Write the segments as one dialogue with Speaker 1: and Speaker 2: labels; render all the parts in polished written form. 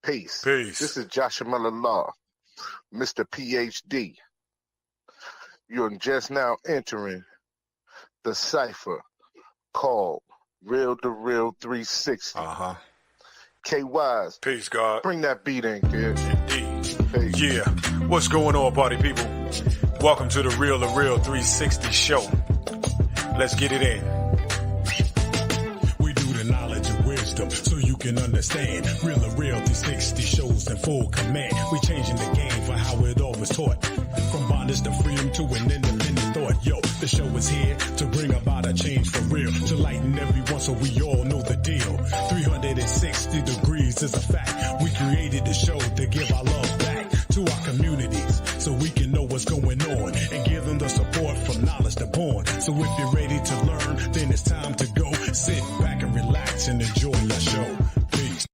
Speaker 1: Peace.
Speaker 2: Peace.
Speaker 1: This is Joshua Miller Law, Mr. PhD. You're just now entering the cipher called Real to Real 360. K-Wise.
Speaker 2: Peace, God.
Speaker 1: Bring that beat in, kid.
Speaker 2: Indeed.
Speaker 1: Peace.
Speaker 2: Yeah. What's going on, party people? Welcome to the Real to Real 360 show. Let's get it in.
Speaker 3: We do the knowledge and wisdom so you can understand. Real to Real 360 shows in full command. We changing the game for how it all was taught. From bondage to freedom to an independent thought. Yo, the show is here to bring about a change for real. To lighten everyone so we all know the deal. 360 degrees is a fact. We created the show to give our love back to our communities so we can know what's going on and give them the support from knowledge to born. So if you're ready to learn, then it's time to go. Sit back and relax and enjoy your show. Peace.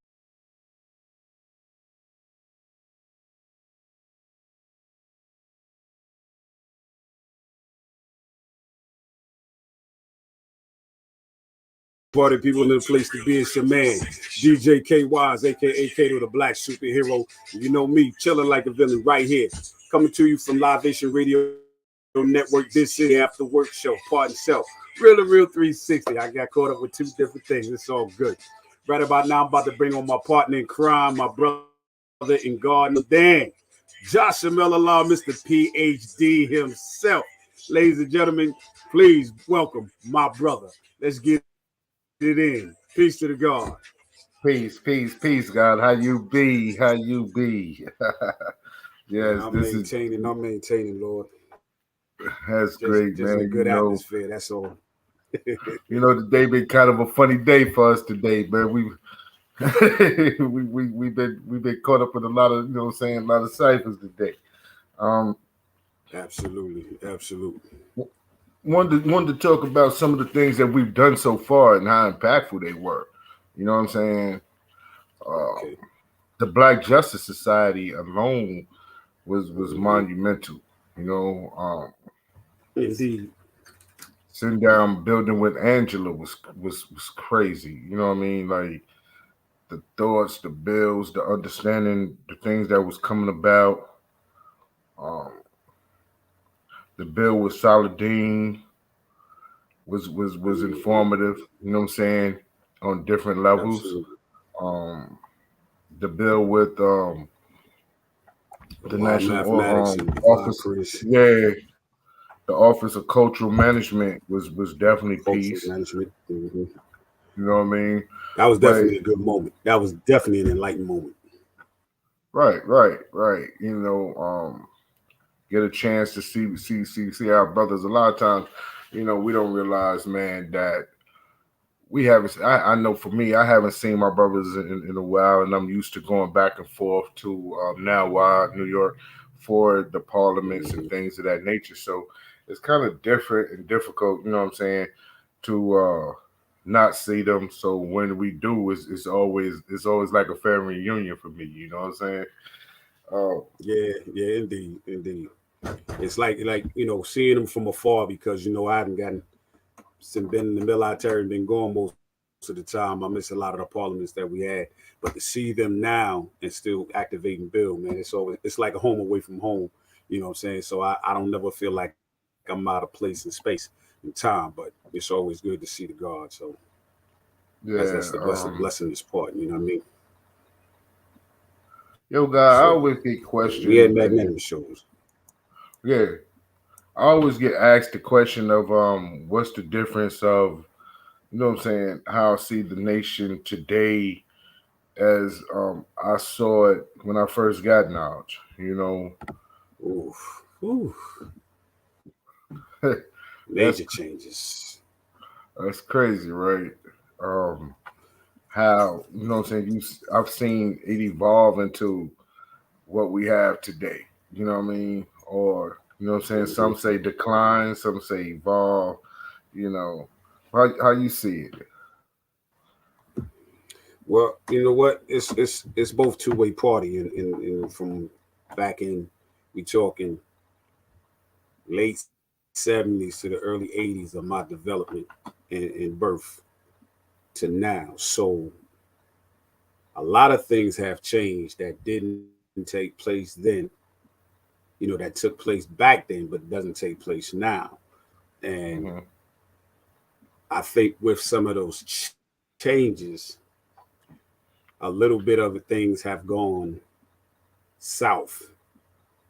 Speaker 4: Party people in the place to be. It's your man, DJ K-Wise, aka Kato, the Black Superhero. You know me, chilling like a villain right here. Coming to you from Live Vision Radio Network. This is the After Work Show, Part and Self. Real to Real 360. I got caught up with two different things. It's all good. Right about now, I'm about to bring on my partner in crime, my brother in God, Dan, Joshua Miller Law, Mr. PhD himself. Ladies and gentlemen, please welcome my brother. Let's get it in. Peace to the God.
Speaker 1: Peace, God. How you be? Yes,
Speaker 4: I'm
Speaker 1: this is
Speaker 4: maintaining, Lord.
Speaker 1: That's great,
Speaker 4: just
Speaker 1: man.
Speaker 4: A good atmosphere, that's all.
Speaker 1: Today been kind of a funny day for us today, man. We've been caught up with a lot of, a lot of ciphers today.
Speaker 4: Absolutely.
Speaker 1: Wanted to talk about some of the things that we've done so far and how impactful they were. You know what I'm saying?
Speaker 4: Okay.
Speaker 1: The Black Justice Society alone was monumental.
Speaker 4: Indeed.
Speaker 1: Sitting down building with Angela was crazy. You know what I mean? Like the thoughts, the bills, the understanding, the things that was coming about. The bill with Saladin was informative. You know what I'm saying? On different levels.
Speaker 4: Absolutely.
Speaker 1: The bill with the National Office, the Office of Cultural Management was definitely peace.
Speaker 4: Management. Mm-hmm.
Speaker 1: You know what I mean?
Speaker 4: That was definitely a good moment. That was definitely an enlightened moment.
Speaker 1: Right. Get a chance to see our brothers. A lot of times, we don't realize, man, that we haven't. I know for me, I haven't seen my brothers in a while, and I'm used to going back and forth to Now New York, for the parliaments and things of that nature. So it's kind of different and difficult, you know what I'm saying, to not see them. So when we do, it's always like a family reunion for me. You know what I'm saying?
Speaker 4: Yeah, indeed. It's like seeing them from afar, because I haven't been in the military and been gone most of the time. I miss a lot of the parliaments that we had, but to see them now and still activating bill, man, it's like a home away from home. You know what I'm saying? So I don't never feel like I'm out of place in space and time, but it's always good to see the God. So that's the blessing this part. You know what I mean?
Speaker 1: Yo, God, I always get questions.
Speaker 4: We had magnetic shows.
Speaker 1: Yeah. I always get asked the question of what's the difference of, you know what I'm saying, how I see the nation today as I saw it when I first got knowledge,
Speaker 4: Major changes.
Speaker 1: That's crazy, right? How, you know what I'm saying, I've seen it evolve into what we have today, you know what I mean? Or, you know what I'm saying, some say decline, some say evolve, how you see it?
Speaker 4: Well, you know what? It's both two-way party, and from back in, we talking late 70s to the early 80s of my development and birth to now. So a lot of things have changed that didn't take place then. That took place back then, but doesn't take place now. And I think with some of those changes, a little bit of things have gone south.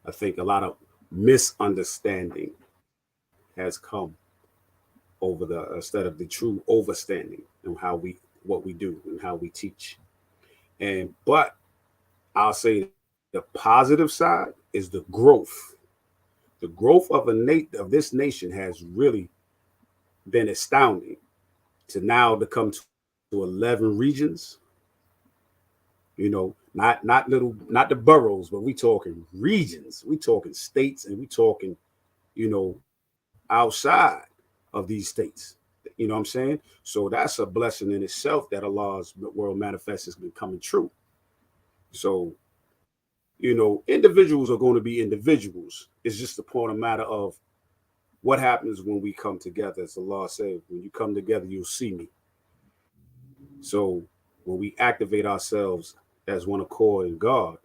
Speaker 4: I think a lot of misunderstanding has come over the instead of the true overstanding and what we do and how we teach. But I'll say the positive side is the growth. The growth of this nation has really been astounding. To now to come to 11 regions, not the boroughs, but we talking regions, we talking states, and we talking, outside of these states. You know what I'm saying? So that's a blessing in itself that Allah's world manifest has been coming true. So, individuals are going to be individuals. It's just a point of matter of what happens when we come together. As Allah said, when you come together, you'll see me. So when we activate ourselves as one accord in God,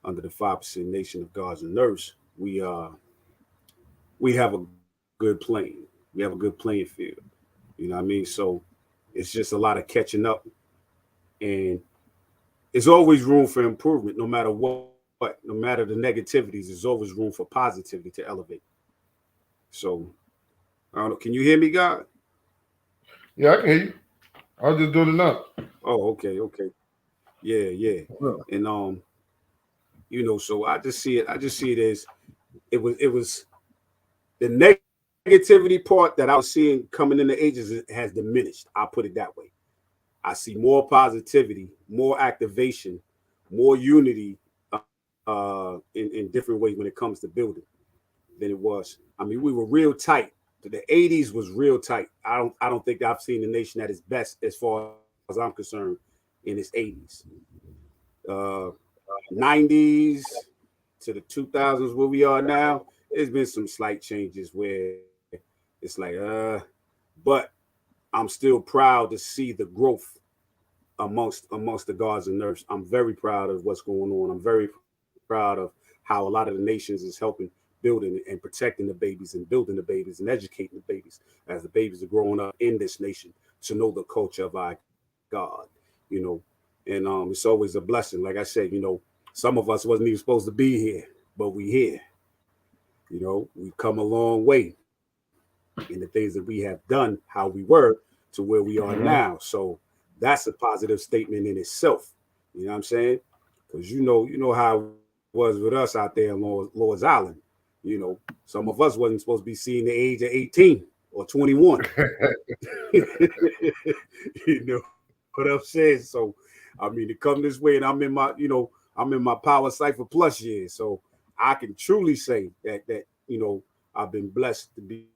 Speaker 4: under the 5% nation of gods and nurse, we have a good plane. We have a good playing field. You know what I mean? So it's just a lot of catching up, and there's always room for improvement. No matter what, no matter the negativities, there's always room for positivity to elevate. So I don't know. Can you hear me, God?
Speaker 1: Yeah, I can hear you. I was just doing it up.
Speaker 4: Oh, okay. Yeah. And so I just see it as it was the negativity part that I was seeing coming in the ages has diminished. I'll put it that way. I see more positivity, more activation, more unity in different ways when it comes to building than it was. I mean, we were real tight. The 80s was real tight. I don't think I've seen the nation at its best as far as I'm concerned in its 80s. 90s to the 2000s where we are now, there's been some slight changes where it's like, but I'm still proud to see the growth amongst the gods and nurse. I'm very proud of what's going on. I'm very proud of how a lot of the nations is helping building and protecting the babies and building the babies and educating the babies as the babies are growing up in this nation to know the culture of our God, and it's always a blessing. Like I said, some of us wasn't even supposed to be here, but we here. We've come a long way in the things that we have done, how we were to where we are now. So that's a positive statement in itself. You know what I'm saying? Because you know how it was with us out there in Lord's Island. Some of us wasn't supposed to be seeing the age of 18 or 21. You know what I'm saying? So, I mean, to come this way, and I'm in my Power Cipher Plus years. So I can truly say that I've been blessed to be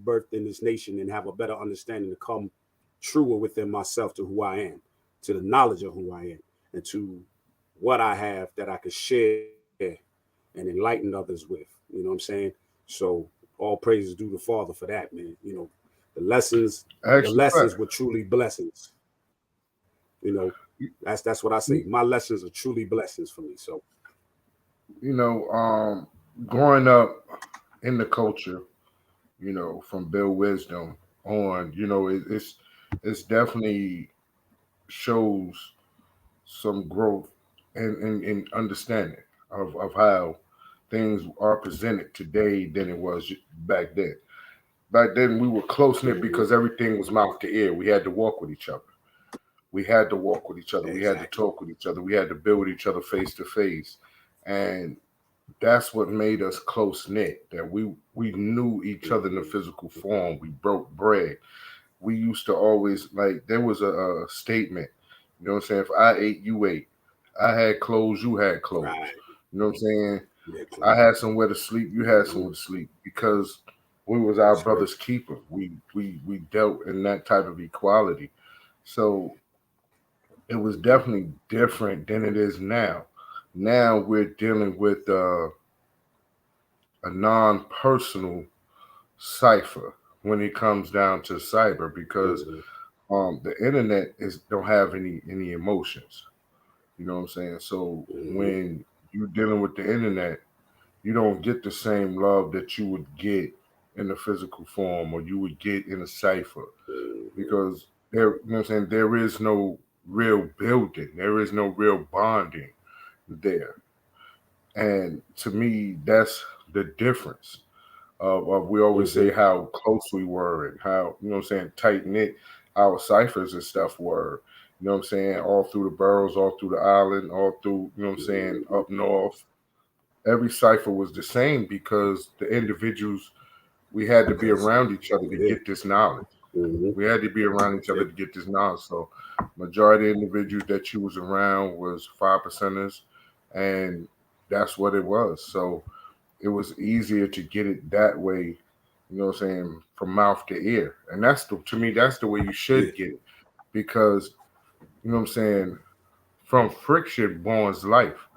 Speaker 4: birthed in this nation and have a better understanding to come truer within myself to who I am, to the knowledge of who I am, and to what I have that I could share and enlighten others with. You know what I'm saying? So all praises due the Father for that, man. The lessons were truly blessings. That's what I say. My lessons are truly blessings for me. So,
Speaker 1: growing up in the culture, from Bill Wisdom on, it's definitely shows some growth and understanding of how things are presented today than it was back then. Back then, we were close-knit because everything was mouth to ear. We had to walk with each other. We had to talk with each other. We had to build with each other face to face. And that's what made us close-knit, that we knew each other in the physical form. We broke bread. We used to always, there was a statement, you know what I'm saying? If I ate, you ate. I had clothes, you had clothes.
Speaker 4: Right.
Speaker 1: You know what I'm saying? I had somewhere to sleep, you had somewhere to sleep, because we was our brother's keeper. We dealt in that type of equality. So it was definitely different than it is now. Now we're dealing with a non-personal cipher when it comes down to cyber, because the internet don't have any emotions. You know what I'm saying? So when you're dealing with the internet, you don't get the same love that you would get in the physical form or you would get in a cipher, because there, you know what I'm saying, there is no real building, there is no real bonding there. And to me, that's the difference of we always say how close we were and how, you know what I'm saying, tight knit our ciphers and stuff were. You know what I'm saying? All through the boroughs, all through the island, all through, you know what I'm saying, up north. Every cipher was the same because the individuals, we had to be around each other to get this knowledge. We had to be around each other to get this knowledge. So majority of individuals that you was around was 5%ers, and that's what it was. So it was easier to get it that way, you know what I'm saying, from mouth to ear. And that's to me, that's the way you should get it. Because, you know what I'm saying, from friction borns life.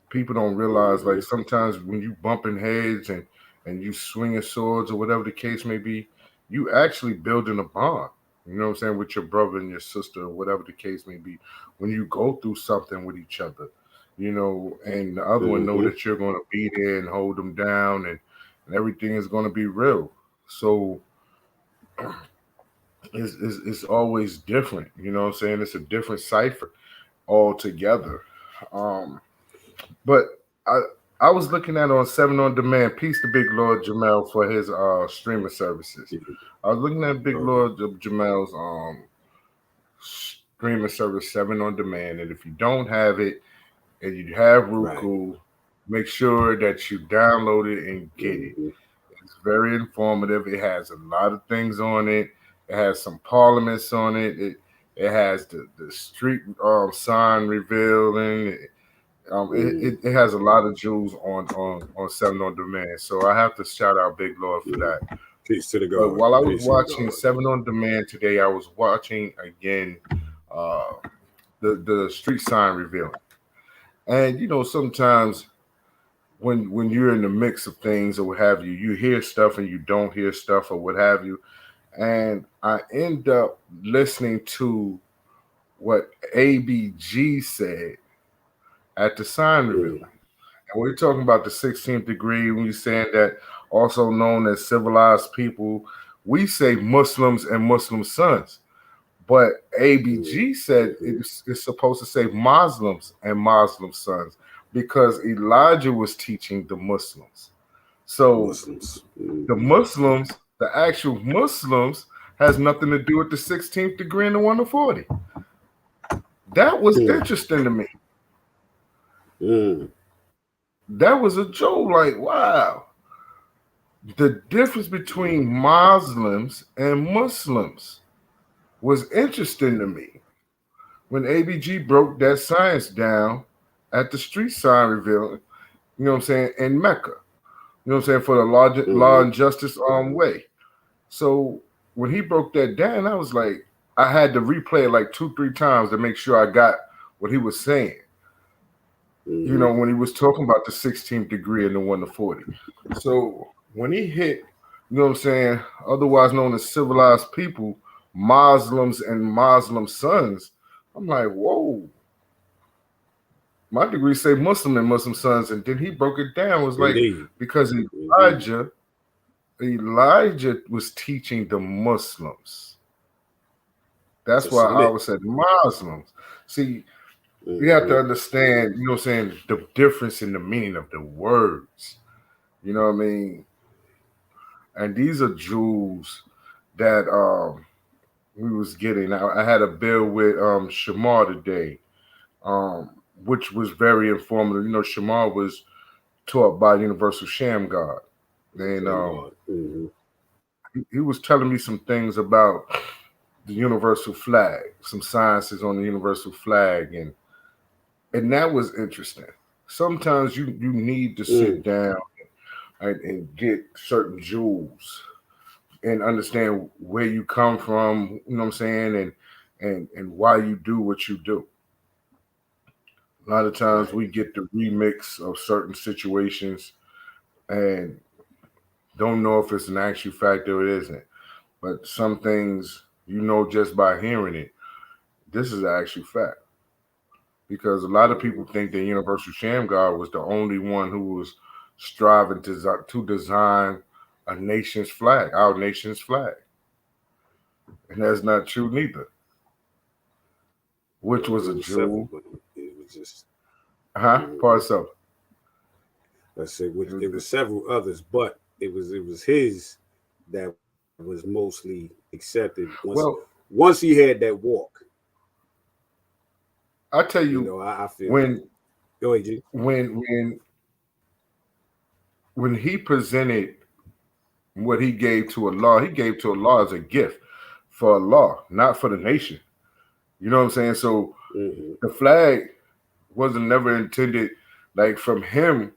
Speaker 1: People don't realize, like, sometimes when you bumping heads and you swinging swords or whatever the case may be, you actually building a bond, you know what I'm saying, with your brother and your sister or whatever the case may be. When you go through something with each other, you know, and the other one know that you're going to be there and hold them down, and everything is going to be real. So it's always different, you know what I'm saying? It's a different cipher altogether. But I was looking at on 7 on Demand. Peace to Big Lord Jamel for his streaming services. I was looking at Big Lord Jamel's streaming service 7 on Demand, and if you don't have it and you have Roku, make sure that you download it and get it. It's very informative. It has a lot of things on it. It has some parliaments on it. It has the street sign revealing. It has a lot of jewels on 7 on Demand. So I have to shout out Big Lord for that.
Speaker 4: Peace to the God.
Speaker 1: But while I was watching 7 on Demand today, I was watching again the street sign revealing. And you know, sometimes when you're in the mix of things or what have you, you hear stuff and you don't hear stuff or what have you. And I end up listening to what ABG said at the sign revealing. And we're talking about the 16th degree, when you're saying that, also known as civilized people, we say Muslims and Muslim sons. But ABG said it's supposed to say Muslims and Muslim sons because Elijah was teaching the Muslims. So the Muslims, the actual Muslims, has nothing to do with the 16th degree and the 1 to 40. That was interesting to me. That was a joke. Like, wow. The difference between Muslims and Muslims was interesting to me when ABG broke that science down at the street sign revealing, you know what I'm saying, in Mecca, you know what I'm saying, for the law and justice way. So when he broke that down, I was like, I had to replay it like 2-3 times to make sure I got what he was saying. You know, when he was talking about the 16th degree and the 1 to 40. So when he hit, you know what I'm saying, otherwise known as civilized people, Muslims and Muslim sons, I'm like, whoa. My degree say Muslim and Muslim sons, and then he broke it down. It was like, because Elijah was teaching the Muslims. That's why I always said Muslims. See, you have to understand, you know what I'm saying, the difference in the meaning of the words. You know what I mean? And these are jewels that we was getting. I had a bill with Shamar today, which was very informative. You know, Shamar was taught by Universal Sham God. And he was telling me some things about the universal flag, some sciences on the universal flag, and that was interesting. Sometimes you need to sit down and get certain jewels and understand where you come from, you know what I'm saying, and why you do what you do. A lot of times we get the remix of certain situations and don't know if it's an actual fact or it isn't. But some things, you know, just by hearing it, this is an actual fact. because a lot of people think that Universal Shamgar was the only one who was striving to design a nation's flag, our nation's flag. And that's not true neither. Which was a jewel.
Speaker 4: It was just
Speaker 1: Parts of.
Speaker 4: Let's say it was several others, but it was his that was mostly accepted once he had that walk.
Speaker 1: I tell you,
Speaker 4: I feel
Speaker 1: when
Speaker 4: go ahead, G.
Speaker 1: when he presented what he gave to Allah, he gave to Allah as a gift for Allah, not for the nation. You know what I'm saying? So the flag wasn't never intended like from him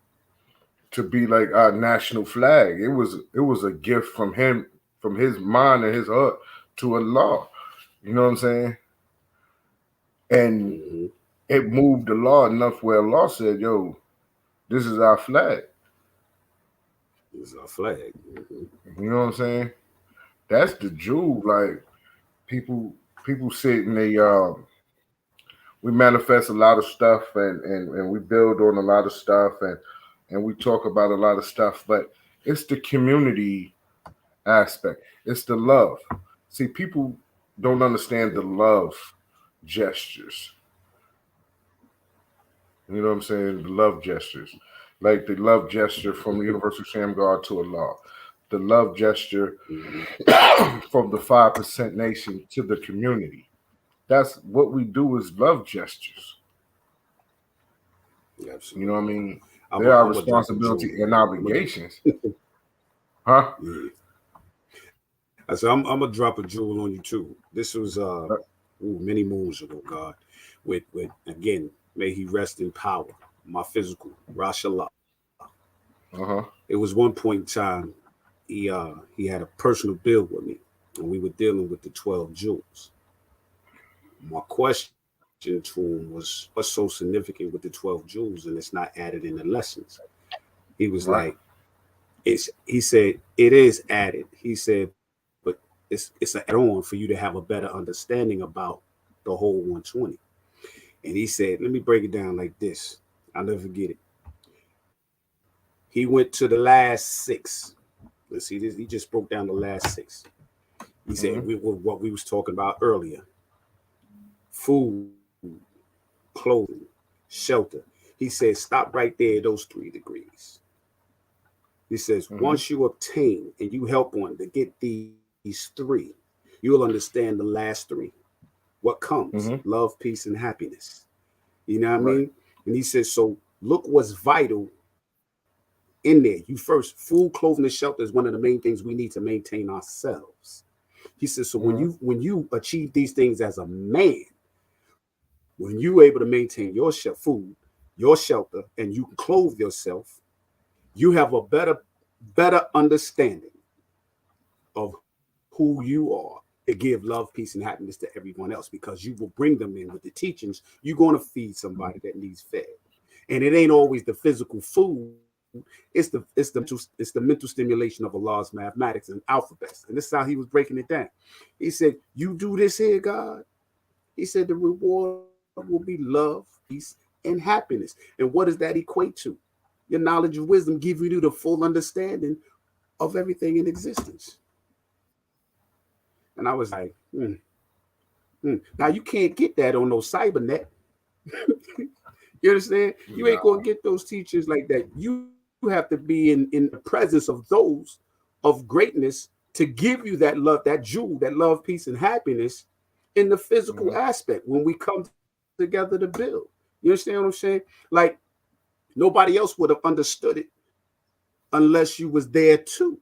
Speaker 1: to be like our national flag. It was a gift from him, from his mind and his heart to Allah. You know what I'm saying? And it moved the law enough where Allah said, yo, this is our flag.
Speaker 4: This is our flag.
Speaker 1: You know what I'm saying? That's the jewel. Like people sit and they we manifest a lot of stuff and we build on a lot of stuff and we talk about a lot of stuff, but it's the community aspect. It's the love. See, people don't understand the love gestures. You know what I'm saying? The love gestures. Like the love gesture from the Universal Shamgar to Allah. The love gesture from the 5% nation to the community. That's what we do is love gestures.
Speaker 4: Absolutely.
Speaker 1: You know what I mean? They are responsibility and obligations. Huh?
Speaker 4: Yeah. I said, I'm gonna drop a jewel on you too. This was many moons ago, God. With again, may he rest in power. My physical, Rashallah. It was one point in time, he had a personal bill with me, and we were dealing with the 12 jewels. My question to him was, what's so significant with the 12 jewels and it's not added in the lessons? He was like, he said, it is added. He said, but it's an add-on for you to have a better understanding about the whole 120. And he said, let me break it down like this. I'll never forget it. He went to the last 6. Let's see this. He just broke down the last 6. He said what we was talking about earlier. Food, clothing, shelter. He said, stop right there, those 3 degrees. He says, once you obtain and you help one to get these 3, you'll understand the last 3. What comes? Love, peace, and happiness. You know what I mean? And he says, so look what's vital in there. You first, food, clothing, and shelter is one of the main things we need to maintain ourselves. He says, so when you achieve these things as a man, when you're able to maintain your food, your shelter, and you clothe yourself, you have a better understanding of who you are to give love, peace, and happiness to everyone else, because you will bring them in with the teachings. You're going to feed somebody that needs fed. And it ain't always the physical food. It's the mental stimulation of Allah's mathematics and alphabets. And this is how he was breaking it down. He said, you do this here, God. He said the reward will be love, peace, and happiness. And what does that equate to? Your knowledge and wisdom give you the full understanding of everything in existence. And I was like, Now you can't get that on no cybernet. You understand? You ain't gonna get those teachers like that. You have to be in the presence of those of greatness to give you that love, that jewel, that love, peace, and happiness in the physical aspect when we come together to build. You understand what I'm saying? Like nobody else would have understood it unless you was there too.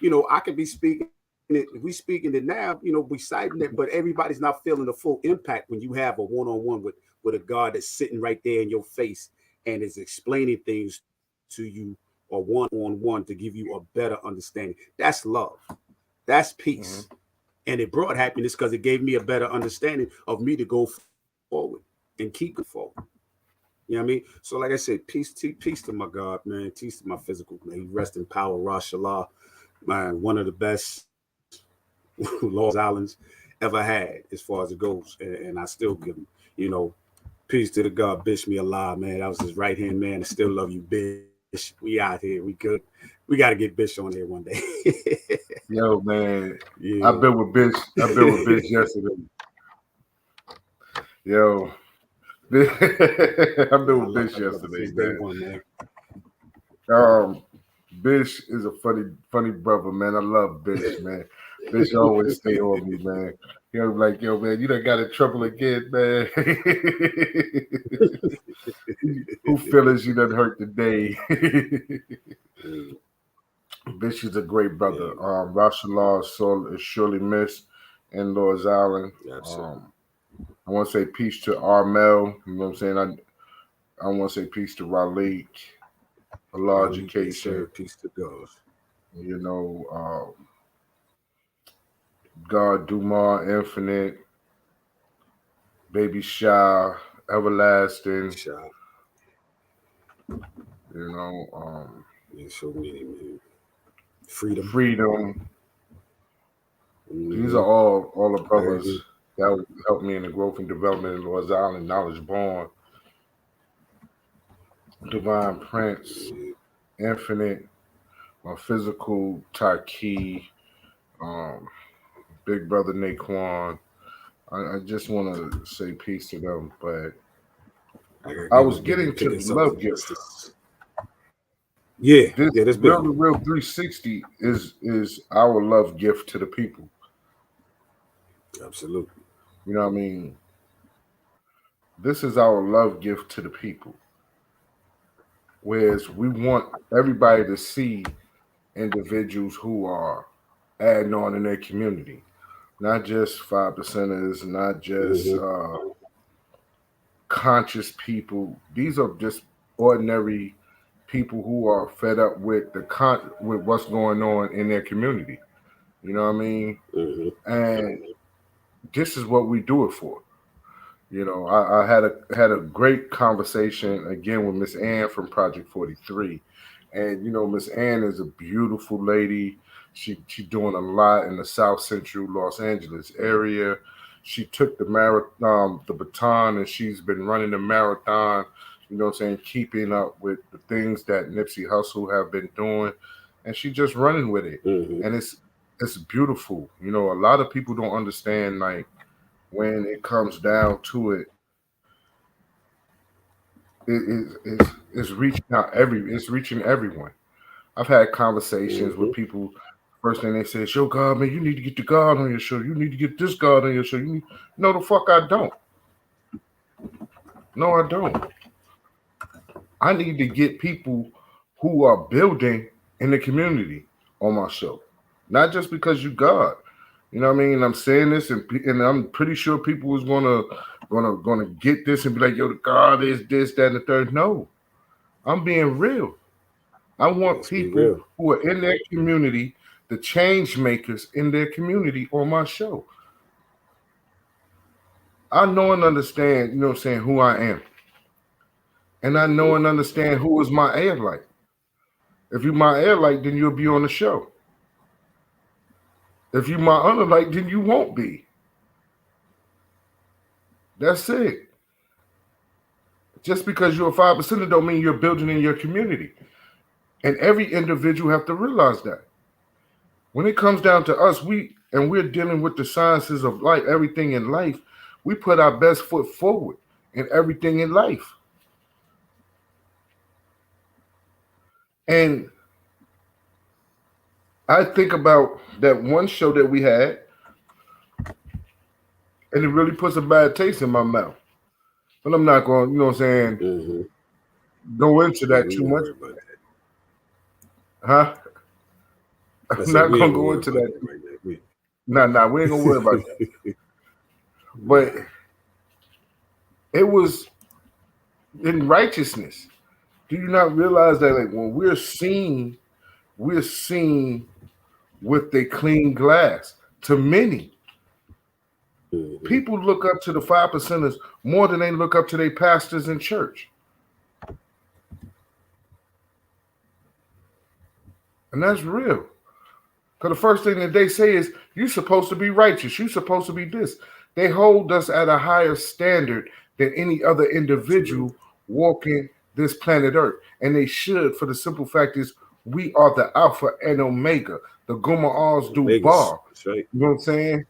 Speaker 4: You know, I could be speaking it, we speaking it now, you know, we citing it, but everybody's not feeling the full impact when you have a one-on-one with a God that's sitting right there in your face and is explaining things to you, or one-on-one to give you a better understanding. That's love. That's peace. And it brought happiness because it gave me a better understanding of me to go forward and keep it forward. You know what I mean? So like I said, peace to my God, man. Peace to my physical, man. He rest in power, Rashallah, man. One of the best Lost Islands ever had as far as it goes. And I still give him, you know, Peace to the God, Bish me alive, man. That was his right hand man. I still love you, Bish. We out here. We good. We got to get Bish on there one day.
Speaker 1: Yo, man.
Speaker 4: Yeah.
Speaker 1: I've been with Bish yesterday. Yo. I've been with Bish yesterday, man. Bish is a funny brother, man. I love Bish, man. Bish always stay on me, man. Yo, like, yo, man, you done got in trouble again, man. Who feelings you done hurt today? Bish is a great brother. Rashalar is surely missed in Lord's Island. I want to say peace to Armel. You know what I'm saying? I want to say peace to Raleigh, Allah Education.
Speaker 4: Peace to God.
Speaker 1: You know, God, Dumar, Infinite, Baby Shy, Everlasting. You know,
Speaker 4: so many, man.
Speaker 1: Freedom. These are all the brothers that would help me in the growth and development in Lord's Island. Knowledge Born, Divine Prince, Infinite, my physical Taki, Big Brother Naquan. I just want to say peace to them, but I was getting to the love gift. This Real 360 is our love gift to the people.
Speaker 4: Absolutely.
Speaker 1: You know what I mean? This is our love gift to the people. Whereas we want everybody to see individuals who are adding on in their community. Not just 5%ers, not just conscious people. These are just ordinary people who are fed up with with what's going on in their community. You know what I mean? And this is what we do it for. You know, I had a great conversation again with Miss Ann from Project 43. And you know, Miss Ann is a beautiful lady. She's doing a lot in the South Central Los Angeles area. She took the baton, and she's been running the marathon, you know what I'm saying, keeping up with the things that Nipsey Hussle have been doing, and she's just running with it. And it's beautiful. You know, a lot of people don't understand, like, when it comes down to it, it's reaching out it's reaching everyone. I've had conversations with people. First thing they say is, "Yo, God, man, you need to get the God on your show. You need to get this God on your show." No, the fuck I don't. No, I don't. I need to get people who are building in the community on my show. Not just because you God. You know what I mean? I'm saying this, and I'm pretty sure people is gonna get this and be like, "Yo, the God is this, that, and the third." No, I'm being real. I want people who are in their community, the change makers in their community, on my show. I know and understand, you know what I'm saying, who I am. And I know and understand who is my air light. If you're my air light, then you'll be on the show. If you're my other light, then you won't be. That's it. Just because you're a 5%er don't mean you're building in your community. And every individual have to realize that. When it comes down to us, we're dealing with the sciences of life, everything in life, we put our best foot forward in everything in life. And I think about that one show that we had, and it really puts a bad taste in my mouth. But I'm not going, you know what I'm saying, go into that too much. Huh? I'm not going to go into that. Nah, we ain't going to worry about that. But it was in righteousness. Do you not realize that, like, when we're seen with a clean glass to many? People look up to the 5%ers more than they look up to their pastors in church. And that's real. Because the first thing that they say is, you're supposed to be righteous. You're supposed to be this. They hold us at a higher standard than any other individual walking this planet Earth. And they should, for the simple fact is we are the Alpha and Omega, the Guma Oz Du Bar.
Speaker 4: That's right.
Speaker 1: You know what I'm saying?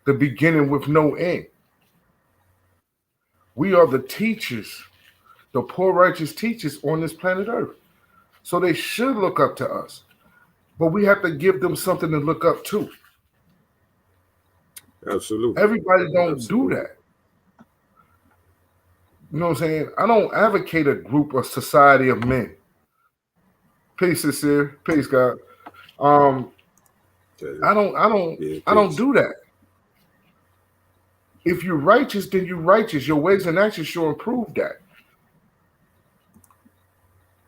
Speaker 1: The beginning with no end. We are the teachers, the poor righteous teachers on this planet Earth. So they should look up to us. But we have to give them something to look up to.
Speaker 4: Absolutely.
Speaker 1: Everybody don't do that. You know what I'm saying? I don't advocate a group or society of men. Peace, sincere. Peace, God. I don't do that. If you're righteous, then you're righteous. Your ways and actions should improve that.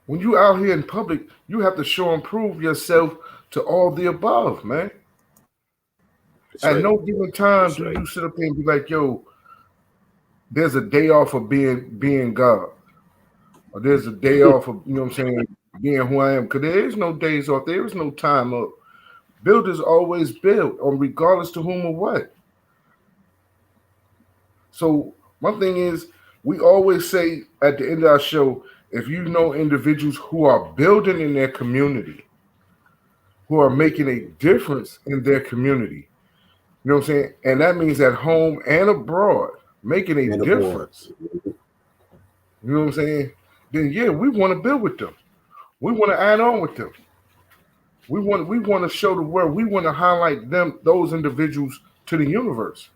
Speaker 1: When you out here in public, you have to show and prove yourself to all the above, man. At no given time do you sit up here and be like, yo, there's a day off of being God. Or there's a day off of, you know what I'm saying, being who I am. Because there is no days off. There is no time up. Builders always build, or regardless to whom or what. So my thing is, we always say at the end of our show, if you know individuals who are building in their community, who are making a difference in their community, you know what I'm saying? And that means at home and abroad, making a difference. You know what I'm saying? Then yeah, we want to build with them. We want to add on with them. We want to show the world. We want to highlight those individuals to the universe.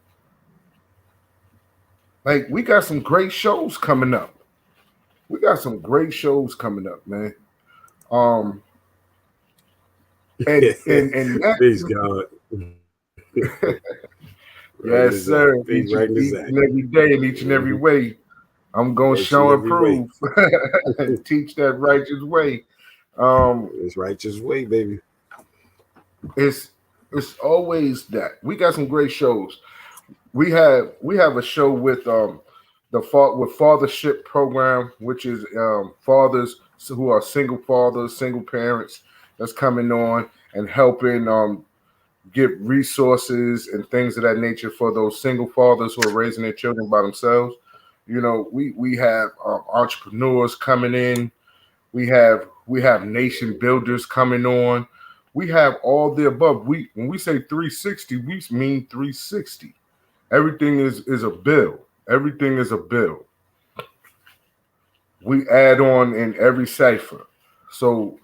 Speaker 1: Like, we got some great shows coming up. We got some great shows coming up, man. And
Speaker 4: Peace, God.
Speaker 1: Yes, sir. Each and every day, in each and every way, I'm gonna show and prove and teach that righteous way.
Speaker 4: It's righteous way, baby.
Speaker 1: It's always that. We got some great shows. We have a show with the Fathership program, which is fathers who are single fathers, single parents, that's coming on and helping get resources and things of that nature for those single fathers who are raising their children by themselves. You know, we have entrepreneurs coming in. We have nation builders coming on. We have all the above. When we say 360, we mean 360. Everything is a bill. Everything is a bill. We add on in every cipher. So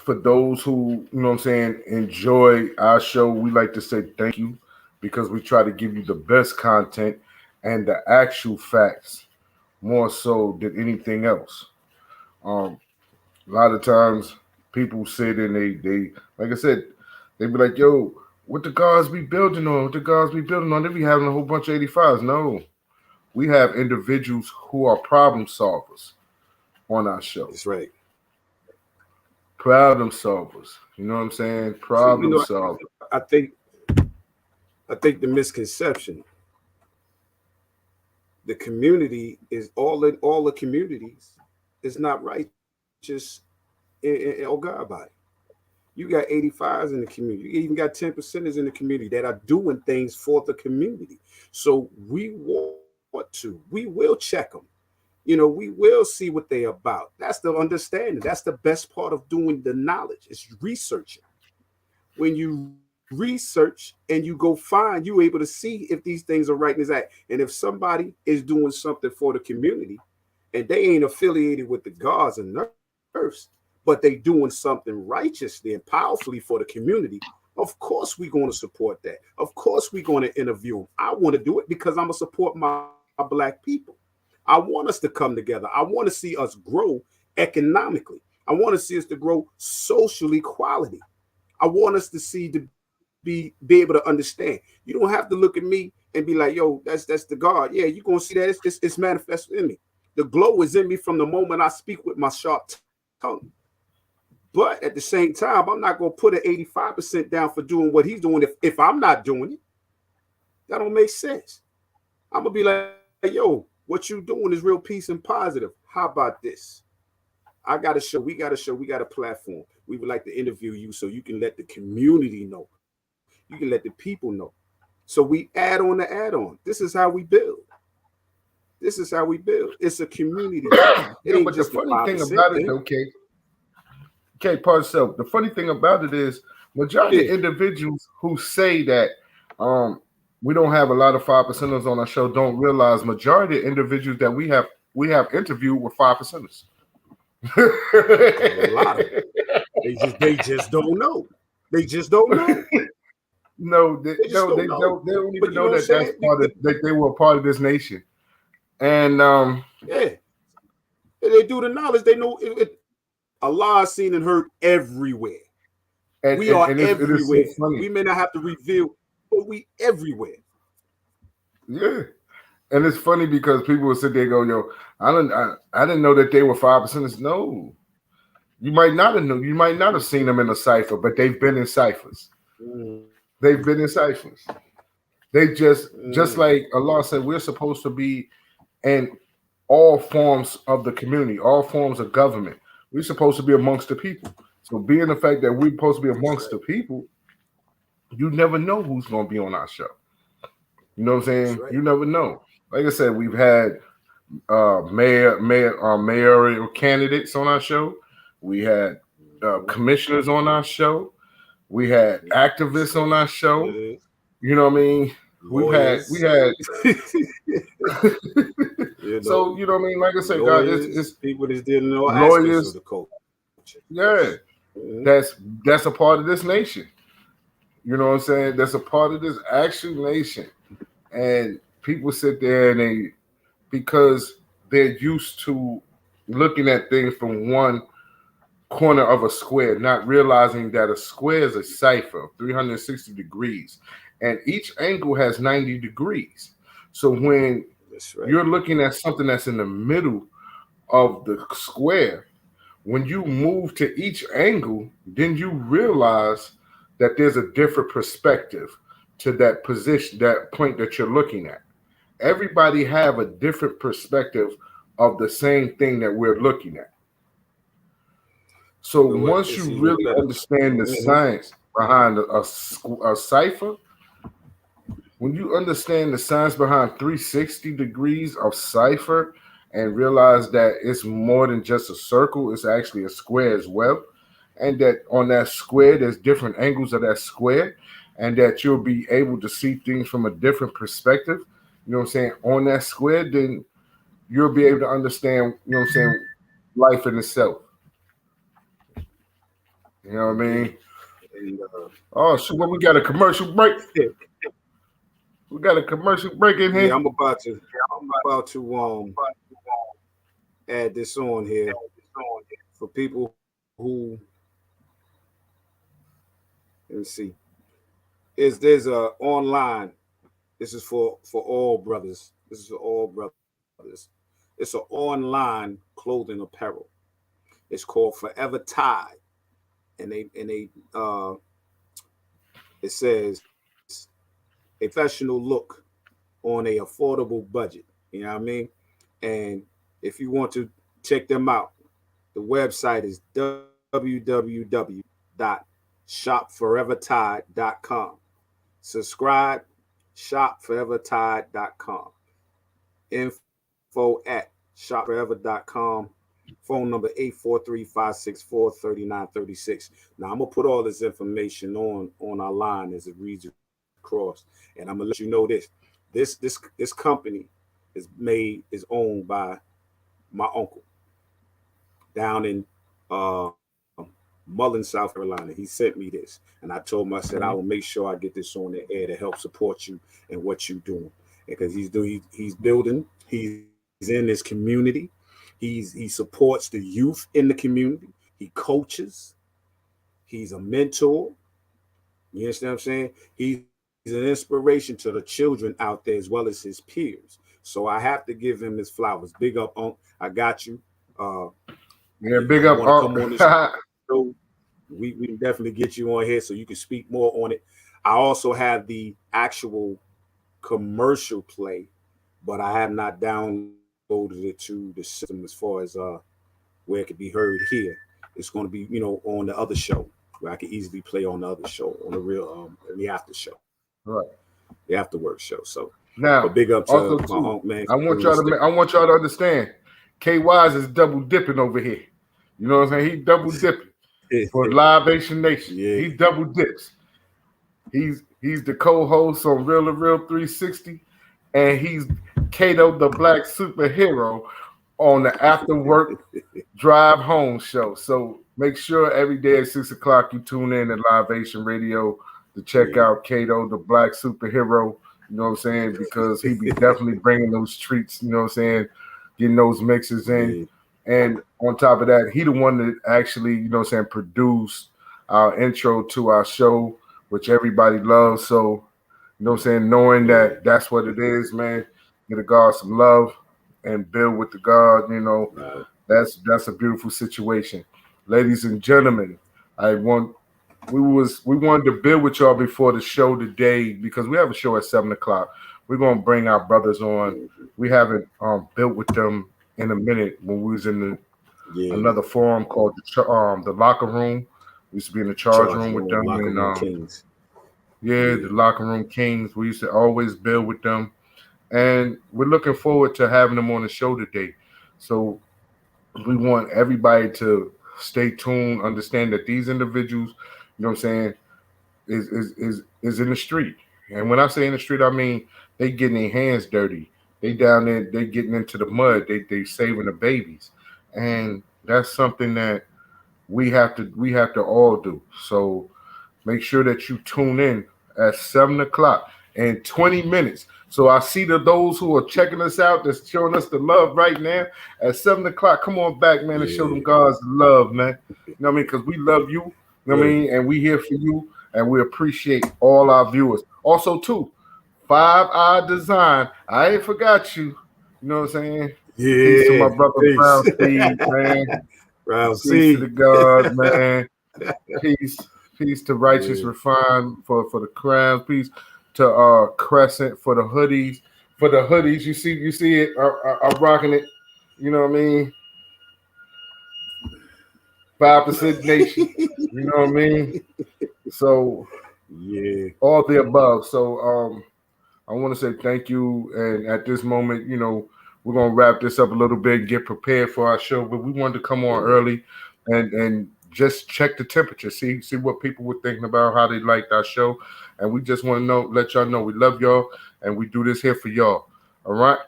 Speaker 1: for those who, you know what I'm saying, enjoy our show, we like to say thank you, because we try to give you the best content and the actual facts more so than anything else. A lot of times people sit and they like I said, they be like, yo, what the guys be building on? What the guys be building on? They be having a whole bunch of 85s. No, we have individuals who are problem solvers on our show.
Speaker 4: That's right.
Speaker 1: Problem solvers. You know what I'm saying? Problem solvers.
Speaker 4: I think the misconception, the community is all the communities is not righteous or God body. You got 85s in the community. You even got 10%ers in the community that are doing things for the community. So we will check them. You know, we will see what they're about. That's the understanding. That's the best part of doing the knowledge. It's researching. When you research and you go find, you're able to see if these things are right and exact. And if somebody is doing something for the community and they ain't affiliated with the gods and earths, but they doing something righteously and powerfully for the community, of course we're going to support that. Of course we're going to interview them. I want to do it because I'm going to support my Black people. I want us to come together. I want to see us grow economically. I want to see us to grow social equality. I want us to see to be able to understand. You don't have to look at me and be like, yo, that's the God. Yeah, you're going to see that it's manifested in me. The glow is in me from the moment I speak with my sharp tongue. But at the same time, I'm not going to put an 85% down for doing what he's doing if I'm not doing it. That don't make sense. I'm going to be like, yo, what you doing is real peace and positive. How about this? I got a show. We got a platform. We would like to interview you so you can let the community know. You can let the people know. So we add on the add-on. This is how we build. This is how we build. It's a community. It ain't
Speaker 1: but
Speaker 4: just
Speaker 1: the funny thing
Speaker 4: 5%
Speaker 1: about it,
Speaker 4: thing.
Speaker 1: okay, Parcell. The funny thing about it is, majority of individuals who say that we don't have a lot of 5%ers on our show don't realize majority of individuals that we have interviewed with 5%ers.
Speaker 4: A lot of them. They just don't know. They just don't know.
Speaker 1: No, they don't even know that that's part of that they were a part of this nation. And
Speaker 4: yeah, they do the knowledge. They know Allah is seen and heard everywhere. We are everywhere. So we may not have to reveal, but we everywhere.
Speaker 1: Yeah. And it's funny because people will sit there and go, yo, I didn't know that they were 5%ers. No. You might not have known, you might not have seen them in a cipher, but they've been in ciphers. They've been in ciphers. They just like Allah said, we're supposed to be in all forms of the community, all forms of government. We're supposed to be amongst the people. So being the fact that we're supposed to be amongst the people, you never know who's going to be on our show. You know what I'm saying? Right. You never know. Like I said, we've had mayoral candidates on our show. We had commissioners on our show. We had activists on our show. You know what I mean? We had so you know what I mean? Like I said,
Speaker 4: lawyers,
Speaker 1: God, it's
Speaker 4: people that didn't know
Speaker 1: lawyers.
Speaker 4: Of the culture.
Speaker 1: Yeah, that's a part of this nation. You know what I'm saying? That's a part of this actual nation. And people sit there and because they're used to looking at things from one corner of a square, not realizing that a square is a cipher of 360 degrees, and each angle has 90 degrees. So when you're looking at something that's in the middle of the square, when you move to each angle, then you realize that there's a different perspective to that position, that point that you're looking at. Everybody have a different perspective of the same thing that we're looking at. So once you really understand the science behind a cipher, when you understand the science behind 360 degrees of cipher and realize that it's more than just a circle, it's actually a square as well, and that on that square, there's different angles of that square, and that you'll be able to see things from a different perspective, you know what I'm saying, on that square, then you'll be able to understand, you know what I'm saying, life in itself. You know what I mean? And, oh, so what, we got a commercial break? We got a commercial break in here.
Speaker 4: Yeah, I'm about to add this on here for people who, let me see. There's a online, this is for all brothers. This is for all brothers. It's an online clothing apparel. It's called Forever Tide. And it says a professional look on a affordable budget. You know what I mean? And if you want to check them out, the website is www.shopforevertide.com. Subscribe, shopforevertide.com. info@shopforever.com. Phone number 843-564-3936. Now I'm gonna put all this information on our line as it reads across, and I'm gonna let you know this company is owned by my uncle down in Mullen, South Carolina. He sent me this, and I told him, I said, I will make sure I get this on the air to help support you and what you're doing, because he's building, he's in this community. He supports the youth in the community. He coaches. He's a mentor. You understand what I'm saying? He's an inspiration to the children out there as well as his peers. So I have to give him his flowers. Big up, Unc. I got you.
Speaker 1: Yeah, big up, Unc.
Speaker 4: So we can definitely get you on here so you can speak more on it. I also have the actual commercial play, but I have not downloaded it to the system as far as where it could be heard here. It's going to be, on the other show where I can easily play on the other show, on the real in the after show.
Speaker 1: Right.
Speaker 4: afterwork show. So
Speaker 1: now,
Speaker 4: but big up to
Speaker 1: also
Speaker 4: my
Speaker 1: too,
Speaker 4: uncle, man.
Speaker 1: I want y'all to understand. K Wise is double dipping over here. You know what I'm saying? He double dipping for Live-Ation Nation.
Speaker 4: Yeah.
Speaker 1: He double dips. He's the co-host on Real to Real 360, and he's Kato the Black Superhero on the After Work Drive Home show. So make sure every day at 6 o'clock you tune in at Live-Ation Radio to check out Kato the Black Superhero. You know what I'm saying? Because he be definitely bringing those treats. You know what I'm saying? Getting those mixes in. And on top of that, he the one that actually, you know what I'm saying, produced our intro to our show, which everybody loves. So, you know what I'm saying, knowing that that's what it is, man, get a God some love and build with the God, you know, that's a beautiful situation. Ladies and gentlemen, we wanted to build with y'all before the show today because we have a show at 7 o'clock. We're going to bring our brothers on. We haven't built with them in a minute when we was in another forum called the Locker Room. We used to be in the charge room with them. And,
Speaker 4: Kings.
Speaker 1: The Locker Room Kings. We used to always build with them. And we're looking forward to having them on the show today. So we want everybody to stay tuned, understand that these individuals, you know what I'm saying, is in the street. And when I say in the street, I mean they getting their hands dirty. They down there, they getting into the mud. They saving the babies. And that's something that we have to all do. So make sure that you tune in at 7 o'clock in 20 minutes. So I see those who are checking us out, that's showing us the love right now at 7 o'clock. Come on back, man, and show them God's love, man. You know what I mean? Because we love you, you know what I mean? And we here for you, and we appreciate all our viewers. Also, too, 5 Eye Design. I ain't forgot you. You know what I'm saying?
Speaker 4: Yeah.
Speaker 1: Peace to my brother Brown Steve, man.
Speaker 4: Brown
Speaker 1: Peace to the God, man. Peace to Righteous Refine for the crowns. Peace to Crescent for the hoodies. For the hoodies, you see it. I'm rocking it. You know what I mean? 5% Nation. You know what I mean? So all the above. So I want to say thank you. And at this moment, you know, we're gonna wrap this up a little bit and get prepared for our show. But we wanted to come on early and just check the temperature, see what people were thinking about, how they liked our show. And we just want to let y'all know we love y'all and we do this here for y'all. All right.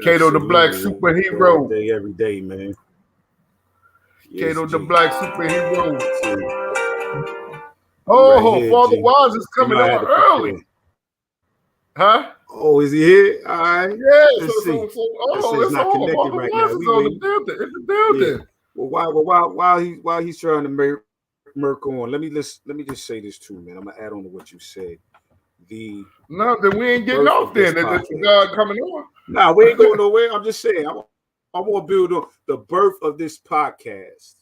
Speaker 1: Kato the Black Superhero.
Speaker 4: All day, every day, man.
Speaker 1: Kato the Black Superhero. Oh, Father Wise is coming on early. Huh?
Speaker 4: Oh, is he here? All right.
Speaker 1: Yeah.
Speaker 4: Let's see.
Speaker 1: It's
Speaker 4: not connected right now.
Speaker 1: It's in the building.
Speaker 4: Yeah. Well, while he's trying to murk on, let me just say this too, man. I'm gonna add on to what you said.
Speaker 1: No, then we ain't getting off then. It's God coming on.
Speaker 4: Nah, we ain't going nowhere. I'm just saying. I want to build on the birth of this podcast.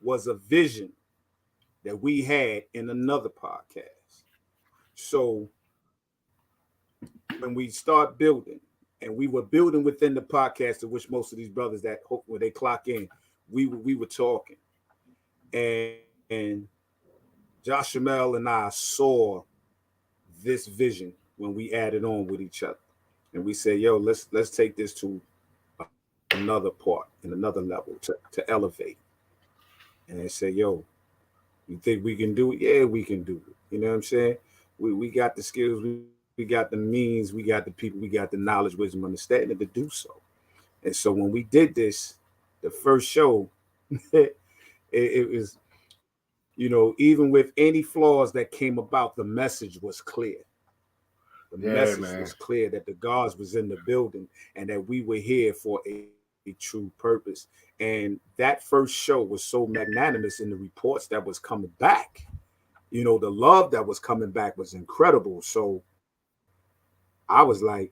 Speaker 4: Was a vision that we had in another podcast. So when we start building, and we were building within the podcast, of which most of these brothers that when they clock in, we were talking, and Josh Jamel and I saw this vision when we added on with each other, and we said, "Yo, let's take this to another part and another level to elevate." And they said, "Yo, you think we can do it? Yeah, we can do it. You know what I'm saying? We got the skills, we got the means, we got the people, we got the knowledge, wisdom, understanding to do so." And so when we did this, the first show, it was, you know, even with any flaws that came about, the message was clear. The message was clear that the gods was in the building and that we were here for a true purpose. And that first show was so magnanimous in the reports that was coming back. You know, the love that was coming back was incredible. So I was like,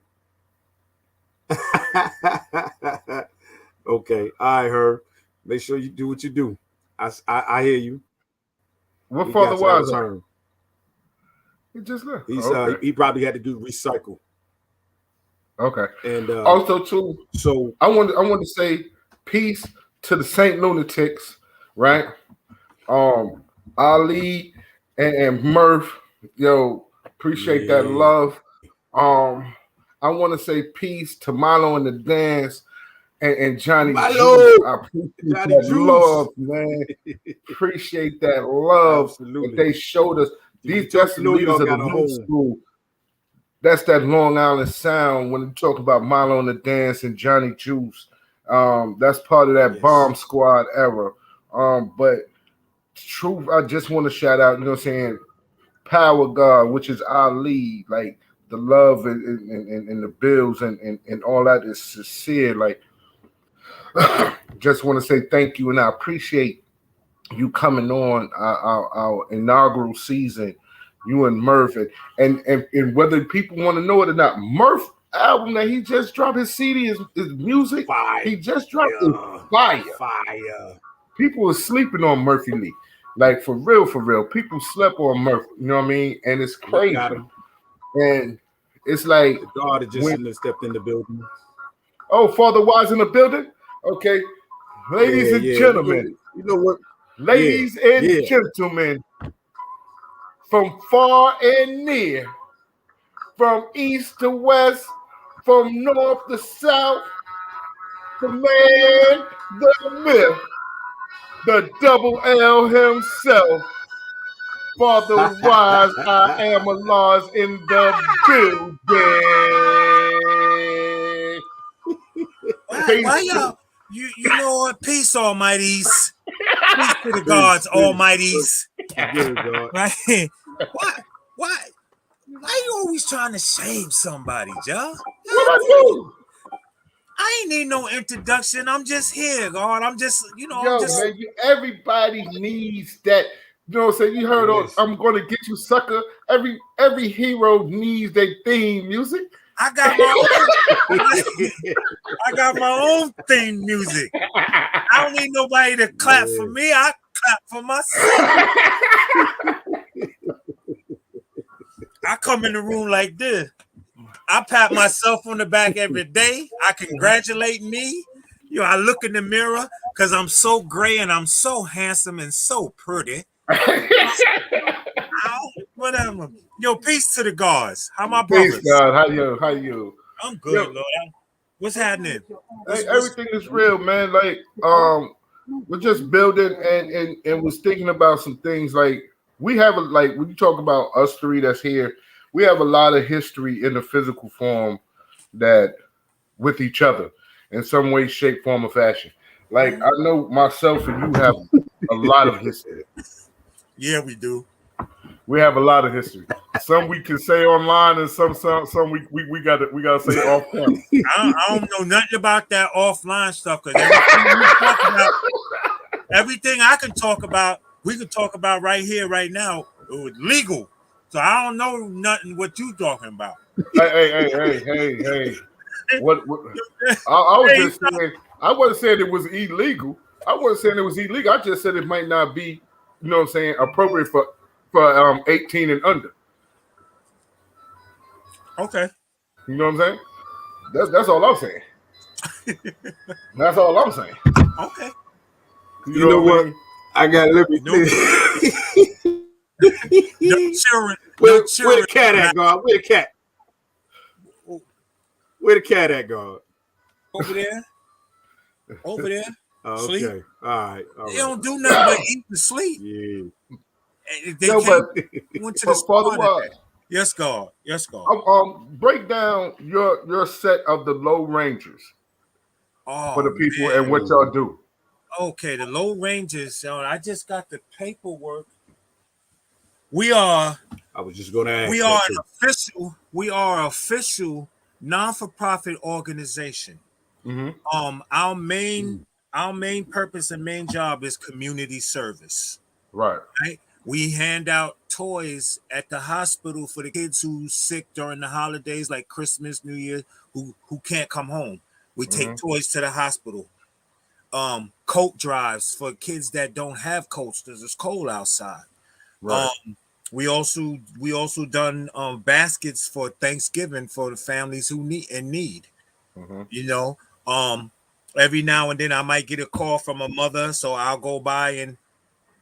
Speaker 4: okay, I heard. Make sure you do what you do. I hear you.
Speaker 1: What Father Wise? He just left.
Speaker 4: He probably had to do recycle.
Speaker 1: Okay.
Speaker 4: And
Speaker 1: also too,
Speaker 4: so
Speaker 1: I want to say peace to the Saint Lunatics, right? Ali and Murph, yo, Appreciate that love. I want to say peace to Milo and the Dance and Johnny Juice. I appreciate Johnny that love, man. Appreciate that love that they showed us. These just leaders of the new school. That's that Long Island sound when you talk about Milo and the Dance and Johnny Juice. That's part of that Bomb Squad era. But truth, I just want to shout out, you know what I'm saying, Power God, which is our lead, like the love and the bills and all that is sincere. Like, just want to say thank you, and I appreciate you coming on our inaugural season, you and Murph, and whether people want to know it or not, Murph album that he just dropped, his CD, his music, he just dropped fire. People are sleeping on Murphy Lee. Like, for real. People slept on Murphy, you know what I mean? And it's crazy. And it's like
Speaker 4: the daughter just stepped in the building.
Speaker 1: Oh, Father Wise in the building? Okay. Ladies and gentlemen.
Speaker 4: You know what?
Speaker 1: Ladies and gentlemen, from far and near, from east to west, from north to south, the man, the myth, the double L himself, Father Wise, I am Allah's in the building.
Speaker 5: Why y'all? You know what? Peace, Almighties. Peace to the gods, Almighties. Right? Why you always trying to shame somebody, Joe?
Speaker 1: What I do?
Speaker 5: I ain't need no introduction. I'm just here, God. I'm just,
Speaker 1: man, everybody needs that. You know what I'm saying? You heard I'm gonna get you, sucker. Every hero needs their theme music.
Speaker 5: I got my own theme music. I don't need nobody to clap for me. I clap for myself. I come in the room like this. I pat myself on the back every day. I congratulate me. I look in the mirror because I'm so gray and I'm so handsome and so pretty. Whatever. Peace to the gods. How my brothers?
Speaker 1: Peace, God. How you?
Speaker 5: I'm good, Lord. What's happening?
Speaker 1: Everything is real, man. Like, we're just building and was thinking about some things. Like, we have when you talk about us three that's here, we have a lot of history in the physical form that with each other in some way, shape, form, or fashion. Like, I know myself and you have a lot of history.
Speaker 5: Yeah, we do.
Speaker 1: We have a lot of history. Some we can say online, and some we gotta say off camera.
Speaker 5: I don't know nothing about that offline stuff because everything I can talk about, we can talk about right here, right now. It was legal, so I don't know nothing what you talking about.
Speaker 1: Hey! What? I was just saying. I wasn't saying it was illegal. I wasn't saying it was illegal. I just said it might not be, you know what I'm saying, appropriate for 18 and under.
Speaker 5: Okay.
Speaker 1: You know what I'm saying? That's all I'm saying. That's all I'm saying.
Speaker 5: Okay.
Speaker 4: You know what? I got to let me
Speaker 5: No children.
Speaker 4: Where the cat at, God? Where the cat? Where the cat at, God?
Speaker 5: Over there.
Speaker 4: Oh,
Speaker 5: sleep.
Speaker 4: Okay. All right.
Speaker 5: They don't do nothing but eat and sleep.
Speaker 4: Yeah.
Speaker 5: They went to the spot. Yes, God.
Speaker 1: Break down your set of the Low Rangers for the people and what y'all do.
Speaker 5: Okay, the Low Rangers. I just got the paperwork. We are.
Speaker 4: I was just going to ask.
Speaker 5: We are an official non-for-profit organization.
Speaker 1: Mm-hmm.
Speaker 5: Our main purpose and main job is community service.
Speaker 1: Right.
Speaker 5: We hand out toys at the hospital for the kids who's sick during the holidays, like Christmas, New Year, who can't come home. We take toys to the hospital. Coat drives for kids that don't have coats because it's cold outside.
Speaker 1: Right.
Speaker 5: We also done baskets for Thanksgiving for the families who need. Mm-hmm. Every now and then I might get a call from a mother, so I'll go by and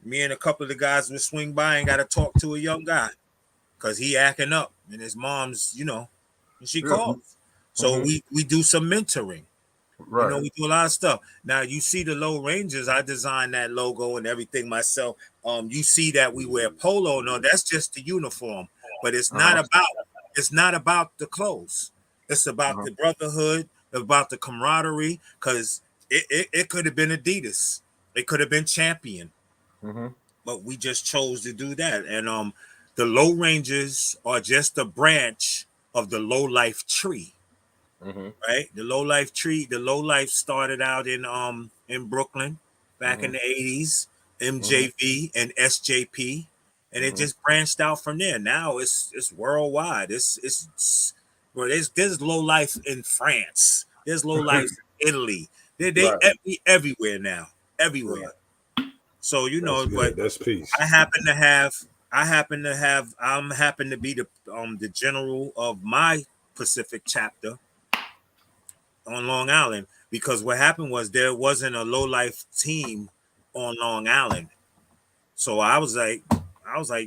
Speaker 5: me and a couple of the guys will swing by and got to talk to a young guy because he acting up, and his mom's, and she
Speaker 1: Yeah.
Speaker 5: calls. So
Speaker 1: Mhm.
Speaker 5: we do some mentoring.
Speaker 1: Right.
Speaker 5: We do a lot of stuff. Now you see the Low Rangers. I designed that logo and everything myself. You see that we wear polo. No, that's just the uniform. But it's not about the clothes. It's about the brotherhood, about the camaraderie. Because it could have been Adidas. It could have been Champion.
Speaker 1: Mhm.
Speaker 5: But we just chose to do that. And the Low Rangers are just a branch of the Low Life tree.
Speaker 1: Mhm.
Speaker 5: Right, the Low Life tree. The Low Life started out in Brooklyn back in the 80s, MJV and SJP, and it just branched out from there. Now it's worldwide. Bro, there's Low Life in France. There's Low Life in Italy. They
Speaker 1: Right.
Speaker 5: everywhere now, everywhere. So
Speaker 4: That's
Speaker 5: but
Speaker 4: good. That's peace.
Speaker 5: I happen to be the general of my Pacific chapter on Long Island, because what happened was there wasn't a Low Life team on Long Island. So I was like,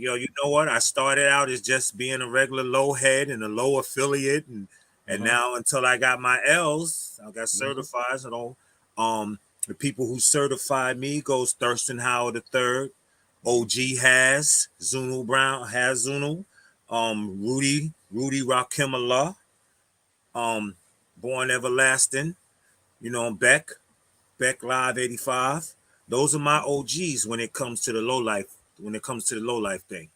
Speaker 5: yo, you know what? I started out as just being a regular low head and a low affiliate, and now until I got my L's, I got certified. The people who certified me goes Thurston Howard III, OG has Zunu Brown, has Zunu, Rudy Rakim Allah, Born Everlasting, Beck Live 85. Those are my OGs when it comes to the low life, thing.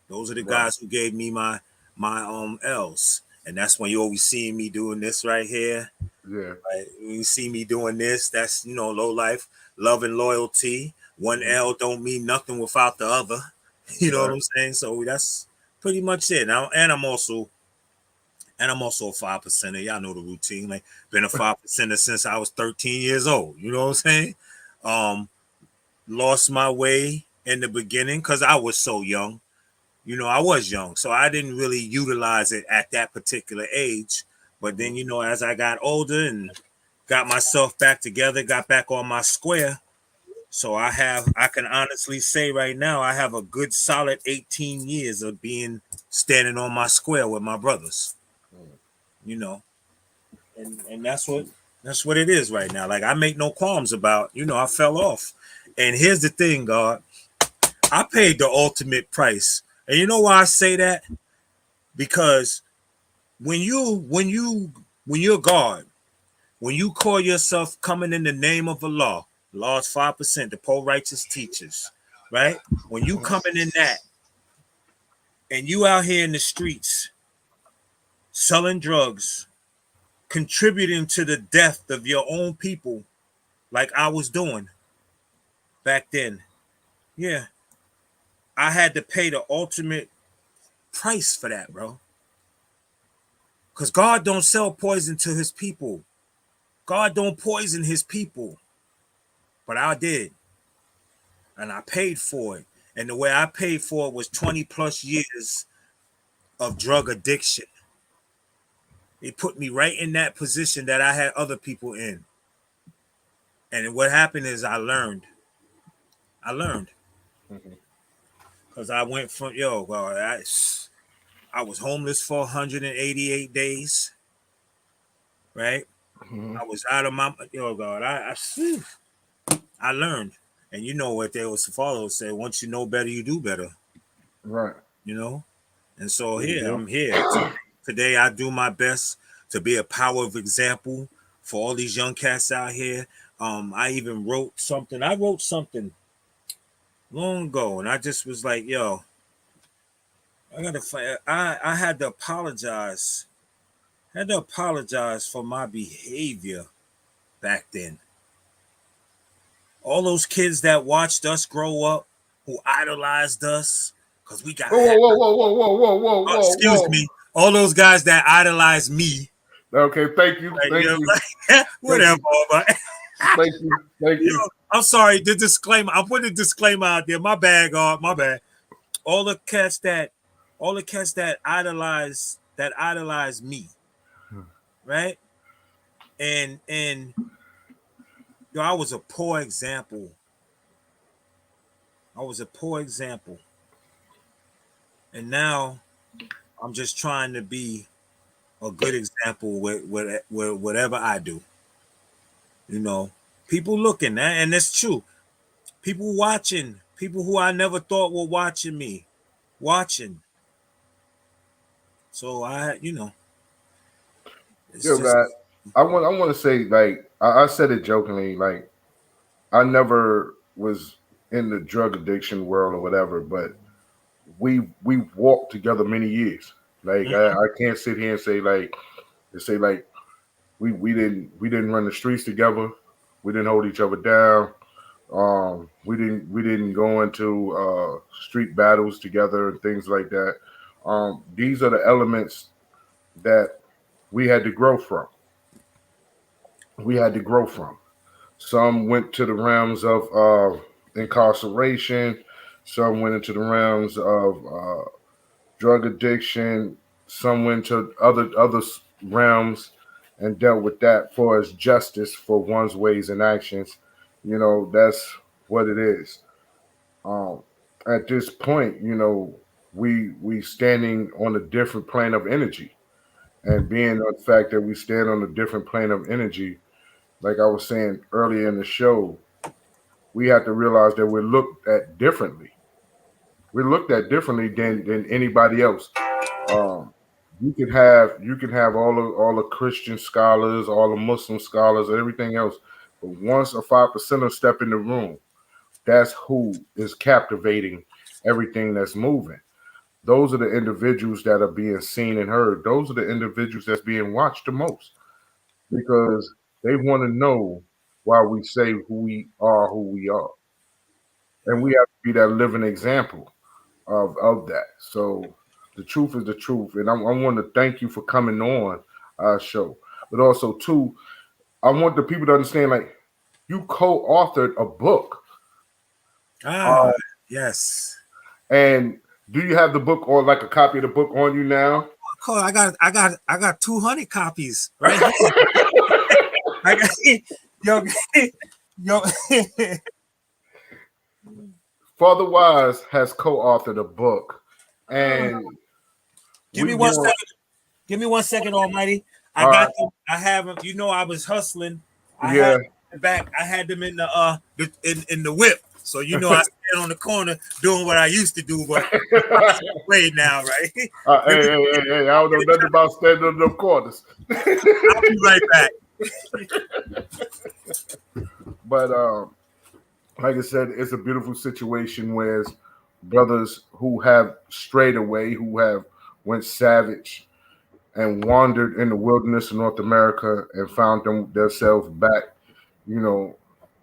Speaker 5: Those are the guys who gave me my L's. And that's when you always see me doing this right here.
Speaker 1: Yeah.
Speaker 5: Right? When you see me doing this, that's low life, love and loyalty. One L don't mean nothing without the other. You know what I'm saying? So that's pretty much it. Now, and I'm also a 5%er. Y'all know the routine. Like, been a 5%er since I was 13 years old. You know what I'm saying? Lost my way in the beginning because I was so young. I was young, so I didn't really utilize it at that particular age. But then, as I got older and got myself back together, got back on my square. So I can honestly say right now, I have a good solid 18 years of standing on my square with my brothers. And that's what it is right now. Like, I make no qualms about, I fell off. And here's the thing, God, I paid the ultimate price. And you know why I say that? Because when you're God, when you call yourself coming in the name of Allah, Lord's 5%, the poor righteous teachers, right? When you coming in that, and you out here in the streets selling drugs, contributing to the death of your own people, like I was doing back then, yeah, I had to pay the ultimate price for that, bro. Because God don't sell poison to his people. God don't poison his people. But I did. And I paid for it. And the way I paid for it was 20 plus years of drug addiction. It put me right in that position that I had other people in. And what happened is I learned. Because I went from, I was homeless for 188 days. Right? I was out of my, God, I learned. And you know what they was follow say, once you know better, you do better.
Speaker 1: Right.
Speaker 5: And so here, I'm here. Today I do my best to be a power of example for all these young cats out here. I even wrote something. I wrote something long ago, and I just was like, yo, I had to apologize. I had to apologize for my behavior back then. All those kids that watched us grow up, who idolized us, because we got
Speaker 1: whoa.
Speaker 5: excuse me. All those guys that idolized me.
Speaker 1: Okay, thank you.
Speaker 5: Like,
Speaker 1: Thank you.
Speaker 5: Like, whatever.
Speaker 1: Thank you.
Speaker 5: I'm sorry. The disclaimer. I'm putting a disclaimer out there. My bad, God. My bad. All the cats that idolize me, right? And I was a poor example. And now I'm just trying to be a good example with whatever I do. You know, people looking, and it's true. People watching, people who I never thought were watching me, watching. So it's
Speaker 1: Yo,
Speaker 5: just
Speaker 1: God, I want to say, like, I said it jokingly, like, I never was in the drug addiction world or whatever, but we walked together many years. Like, I can't sit here and say like we didn't run the streets together. We didn't hold each other down. We didn't go into street battles together and things like that. These are the elements that we had to grow from. We had to grow from. Some went to the realms of incarceration. Some went into the realms of drug addiction. Some went to other realms and dealt with that for as justice for one's ways and actions. That's what it is. Um, at this point, we standing on a different plane of energy, and being the fact that we stand on a different plane of energy, like I was saying earlier in the show, we have to realize that we're looked at differently. We're looked at differently than anybody else. Um, you can have all the Christian scholars, all the Muslim scholars, and everything else, but once a 5%er step in the room, that's who is captivating everything that's moving. Those are the individuals that are being seen and heard. Those are the individuals that's being watched the most because they want to know why we say who we are. And we have to be that living example of that. So the truth is the truth. And I want to thank you for coming on our show. But also, too, I want the people to understand, like, you co-authored a book.
Speaker 5: ah yes.
Speaker 1: And do you have the book or like a copy of the book on you now?
Speaker 5: Cool. I got 200 copies right here. I got yo.
Speaker 1: Father Wise has co-authored a book, and
Speaker 5: Give
Speaker 1: we
Speaker 5: me one
Speaker 1: want-
Speaker 5: second. Give me 1 second, Almighty. I
Speaker 1: All
Speaker 5: got
Speaker 1: right.
Speaker 5: them. I have them. I was hustling. I
Speaker 1: Yeah.
Speaker 5: had them in the back. I had them in in the whip. So I stand on the corner doing what I used to do, but way now, right?
Speaker 1: Hey, I don't know nothing about standing on them corners.
Speaker 5: I'll be right back.
Speaker 1: But like I said, it's a beautiful situation where brothers who have strayed away, who have went savage and wandered in the wilderness of North America and found themselves back,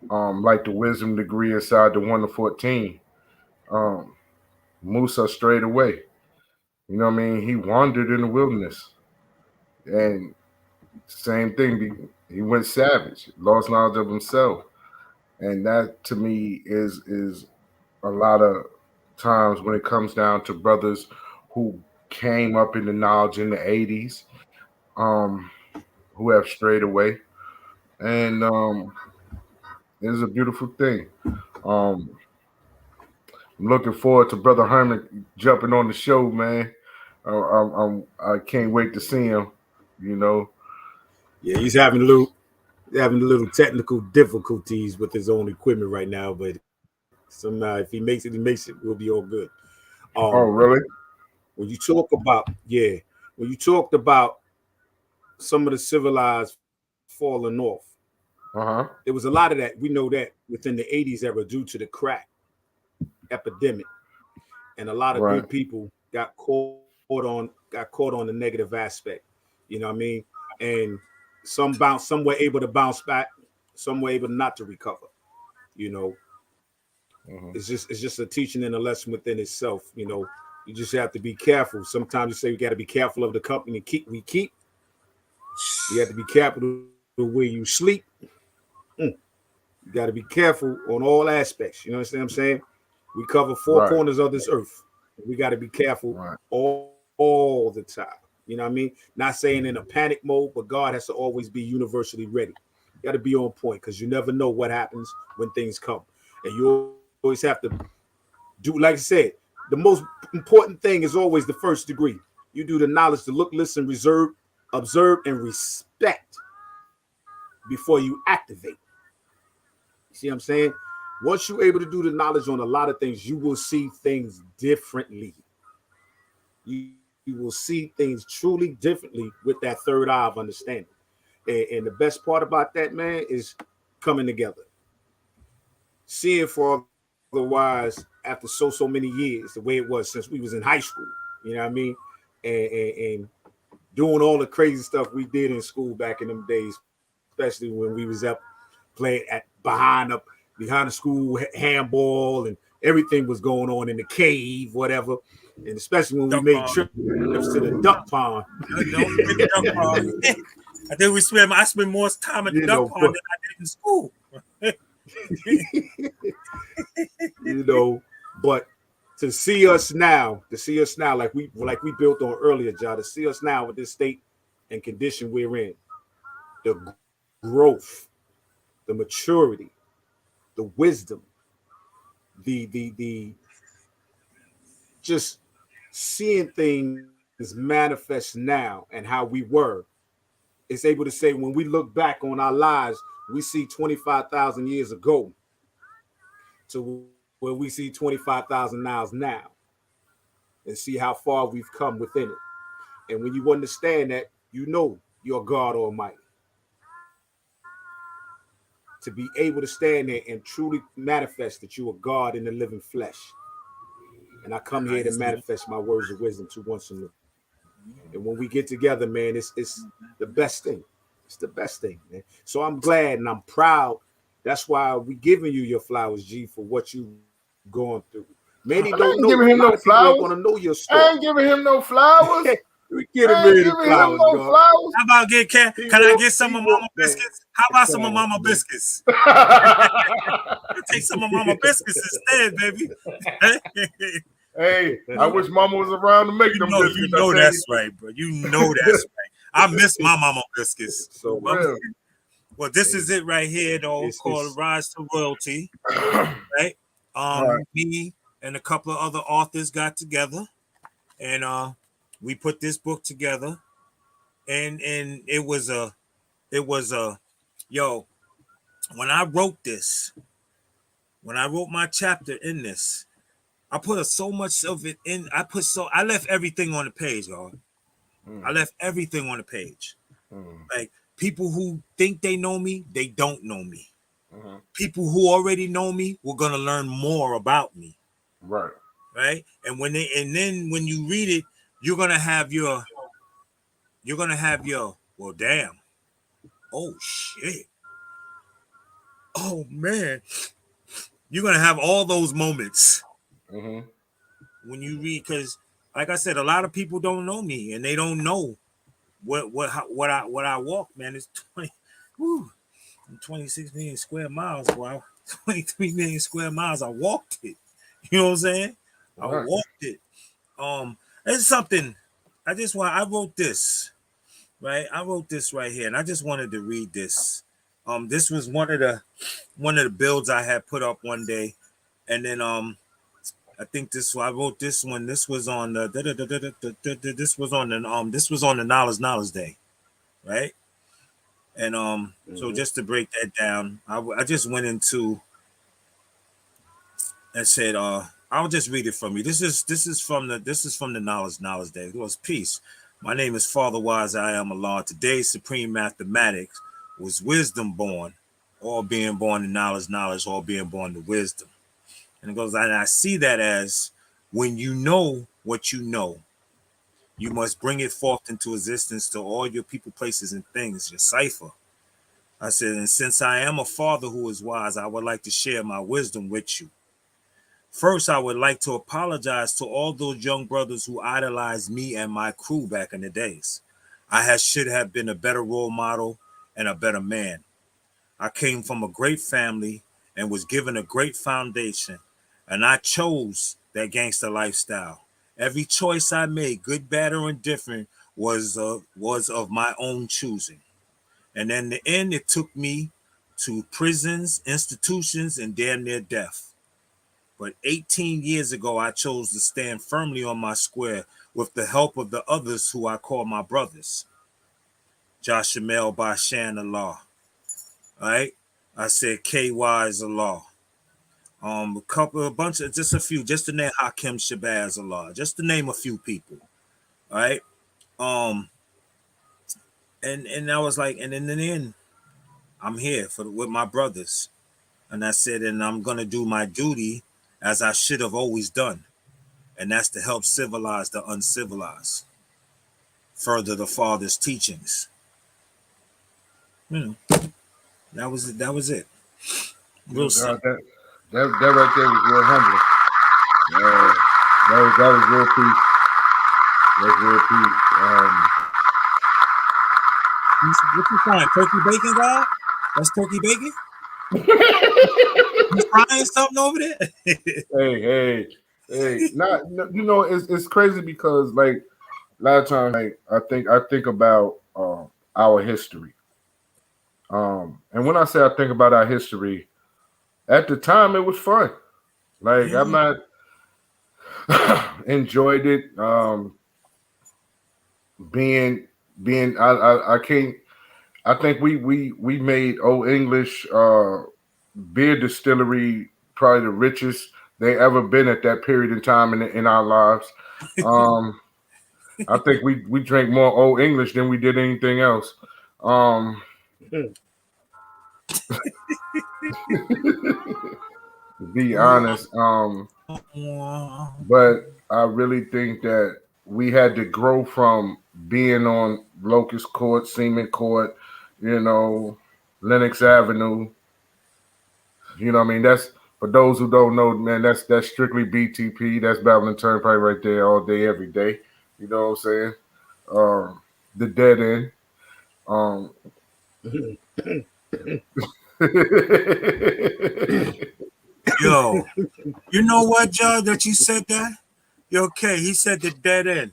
Speaker 1: like the wisdom degree inside the 1 to 14. Musa strayed away. You know what I mean? He wandered in the wilderness. And same thing, he went savage, lost knowledge of himself. And that to me is a lot of times when it comes down to brothers who came up in the knowledge in the 80s, who have strayed away. And it's a beautiful thing. I'm looking forward to Brother Herman jumping on the show, man. I can't wait to see him.
Speaker 4: Yeah, he's having a little technical difficulties with his own equipment right now, but somehow if he makes it, we'll be all good.
Speaker 1: Oh, really?
Speaker 4: When you talked about some of the civilized falling off, there was a lot of that. We know that within the 80s era due to the crack epidemic, and a lot of good people got caught on the negative aspect. You know what I mean? And some were able to bounce back, some were able not to recover. It's just a teaching and a lesson within itself. You just have to be careful. Sometimes you say we got to be careful of the company we keep. You have to be careful the way you sleep. You got to be careful on all aspects. You understand what I'm saying? We cover 4 corners of this earth. We got to be careful all the time. You know what I mean? Not saying in a panic mode, but God has to always be universally ready. You got to be on point because you never know what happens when things come. And you always have to do, like I said, the most important thing is always the first degree. You do the knowledge to look, listen, reserve, observe, and respect before you activate. You see what I'm saying? Once you're able to do the knowledge on a lot of things, you will see things differently. You will see things truly differently with that third eye of understanding. And the best part about that, man, is coming together. Seeing for otherwise after so many years, the way it was since we was in high school, you know what I mean? And doing all the crazy stuff we did in school back in them days, especially when we was up playing behind the school handball and everything was going on in the cave, whatever. And especially when we made trips to the duck pond.
Speaker 5: I think I spent more time at the duck pond than I did in school.
Speaker 4: But to see us now like we built on earlier, John, to see us now with this state and condition we're in, the growth, the maturity, the wisdom, the just seeing things manifest now and how we were, is able to say when we look back on our lives, we see 25,000 years ago to where we see 25,000 miles now, and see how far we've come within it. And when you understand that, you know you're God Almighty. To be able to stand there and truly manifest that you are God in the living flesh. And I come here to manifest my words of wisdom to once and and when we get together, man, it's the best thing. It's the best thing, man. So I'm glad and I'm proud. That's why we giving you your flowers, G, for what you going through. Many don't know.
Speaker 1: Giving him no flowers.
Speaker 4: Want to know your story.
Speaker 1: I ain't giving him no flowers.
Speaker 4: We get him ready flowers,
Speaker 5: How about can I get some of Mama biscuits? How about some of Mama biscuits? Take some of Mama biscuits instead, baby.
Speaker 1: Hey, I wish Mama was around to make them biscuits.
Speaker 5: You know that's right, bro. You know that's right. I miss my Mama biscuits.
Speaker 4: So
Speaker 5: well, this is it right here, though, called Rise to Royalty. Right? Me and a couple of other authors got together, and we put this book together, and it was a when I wrote my chapter in this, I put so much of it in. I left everything on the page, y'all. I left everything on the page. Like, people who think they know me, they don't know me. People who already know me, we're gonna learn more about me. Right. And then when you read it, you're gonna have your well, damn. Oh shit. Oh man. You're gonna have all those moments when you read, because like I said, a lot of people don't know me and they don't know what I walk, man. It's 26 million square miles. Wow, 23 million square miles. I walked it. You know what I'm saying? I walked it. It's something. I wrote this, right? I wrote this right here, and I just wanted to read this. This was one of the builds I had put up one day, and then I think I wrote this one. This was on the this was on the Knowledge Day, right? And so just to break that down, I just went into and said, I'll just read it from you. This is from the Knowledge Day. It was peace. My name is Father Wise. I am Allah. Today's supreme mathematics was wisdom born, all being born in knowledge, all being born to wisdom. And it goes, and I see that as when you know what you know, you must bring it forth into existence to all your people, places, and things, your cipher. I said, and since I am a father who is wise, I would like to share my wisdom with you. First, I would like to apologize to all those young brothers who idolized me and my crew back in the days. I should have been a better role model and a better man. I came from a great family and was given a great foundation, and I chose that gangster lifestyle. Every choice I made, good, bad, or indifferent, was of my own choosing. And in the end, it took me to prisons, institutions, and damn near death. But 18 years ago, I chose to stand firmly on my square with the help of the others who I call my brothers. Joshamel Bashan Allah. All right. I said KY is Allah. A bunch of, just a few, just to name Hakim Shabazz Allah, just to name a few people. All right. And I was like, and in the end, I'm here with my brothers. And I said, and I'm gonna do my duty as I should have always done. And that's to help civilize the uncivilized. Further the Father's teachings. You know, that was it. That was it. Real simple.
Speaker 1: That right there was real humbling. That was real peace. That was real peace.
Speaker 5: What you frying? Turkey bacon, guy? That's turkey bacon? You frying something over there?
Speaker 1: hey. Not, you know, it's crazy because like a lot of times, like I think about our history. And when I say I think about our history, at the time it was fun. Like I'm not enjoyed it. I can't. I think we made Old English beer distillery probably the richest they ever been at that period in time in our lives. I think we drank more Old English than we did anything else. To be honest, but I really think that we had to grow from being on Locust Court, Seaman Court, you know, Lenox Avenue. You know what I mean? That's for those who don't know, man, that's strictly BTP. That's Babylon Turnpike right there all day, every day. You know what I'm saying? The dead end.
Speaker 5: Yo, you know what, Joe, that you said that? Yo, okay, he said the dead end.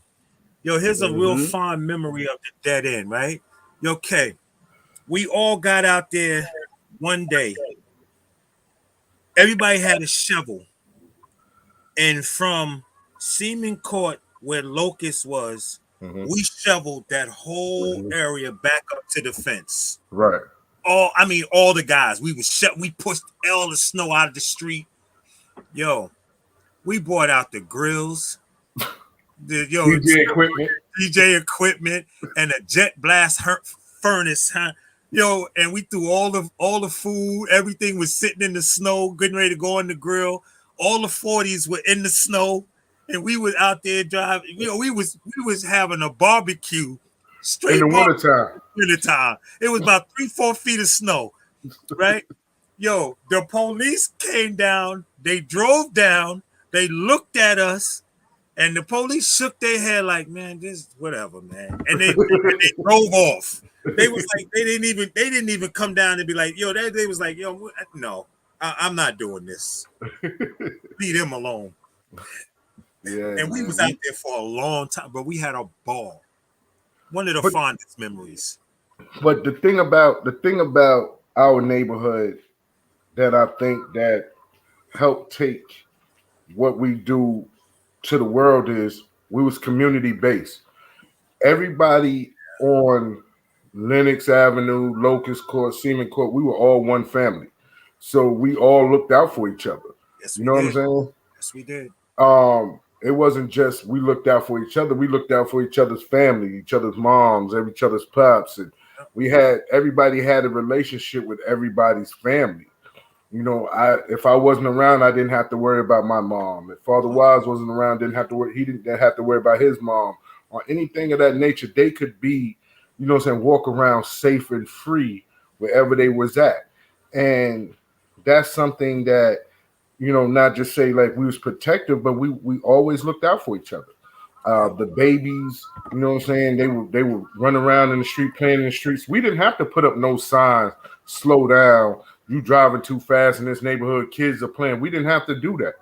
Speaker 5: Yo, here's a real fond memory of the dead end, right? Yo, okay, we all got out there one day. Everybody had a shovel. And from Seaman Court, where Locust was, we shoveled that whole area back up to the fence.
Speaker 1: Right.
Speaker 5: All the guys. We pushed all the snow out of the street. Yo, we brought out the grills,
Speaker 1: DJ
Speaker 5: equipment, and a jet blast furnace, huh? Yo, and we threw all the food. Everything was sitting in the snow, getting ready to go on the grill. All the 40s were in the snow, and we was out there driving. You know, we was having a barbecue straight
Speaker 1: in the wintertime.
Speaker 5: It was about 3-4 feet of snow, right? Yo, the police came down. They drove down. They looked at us, and the police shook their head like, "Man, this whatever, man." And they drove off. They was like, they didn't even come down and be like, "Yo," they was like, "Yo, no, I'm not doing this. Leave him alone." Yeah, and we was out there for a long time, but we had a ball. One of the fondest memories.
Speaker 1: But the thing about our neighborhood that I think that helped take what we do to the world is we was community based. Everybody on Lenox Avenue, Locust Court, Seaman Court, we were all one family. So we all looked out for each other.
Speaker 5: Yes,
Speaker 1: you know what I'm saying?
Speaker 5: Yes, we did.
Speaker 1: It wasn't just we looked out for each other. We looked out for each other's family, each other's moms, each other's pops. And everybody had a relationship with everybody's family. You know, if I wasn't around, I didn't have to worry about my mom. If Father Wise wasn't around, he didn't have to worry about his mom or anything of that nature. They could be, you know what I'm saying, walk around safe and free wherever they was at. And that's something that, you know, not just say like we was protective, but we always looked out for each other. The babies, you know what I'm saying, they would run around in the street, playing in the streets. We didn't have to put up no signs, slow down, you driving too fast in this neighborhood, kids are playing. We didn't have to do that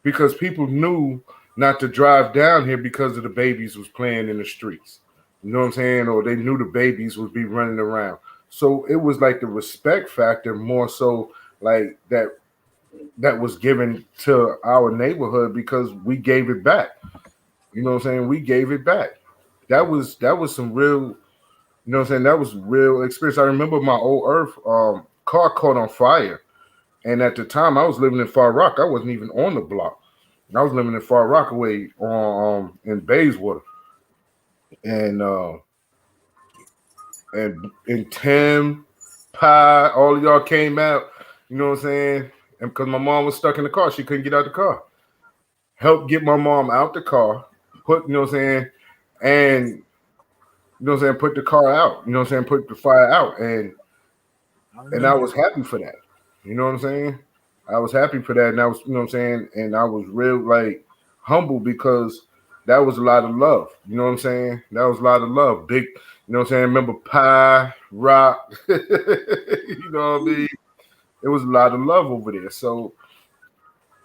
Speaker 1: because people knew not to drive down here because of the babies was playing in the streets. You know what I'm saying? Or they knew the babies would be running around. So it was like the respect factor more so like that that was given to our neighborhood because we gave it back. You know what I'm saying? We gave it back. That was some real, you know what I'm saying? That was real experience. I remember my old Earth car caught on fire. And at the time I was living in Far Rock. I wasn't even on the block. I was living in Far Rockaway on in Bayswater. And Tim, Pie, all of y'all came out, you know what I'm saying? And because my mom was stuck in the car, she couldn't get out the car. Helped get my mom out the car, you know what I'm saying, and you know what I'm saying, put the car out, you know what I'm saying, put the fire out, and I was happy for that. You know what I'm saying? I was happy for that, and I was, you know what I'm saying, and I was real like humble because that was a lot of love. You know what I'm saying? That was a lot of love. Big, you know what I'm saying? Remember Pie, Rock, you know what I mean? It was a lot of love over there. So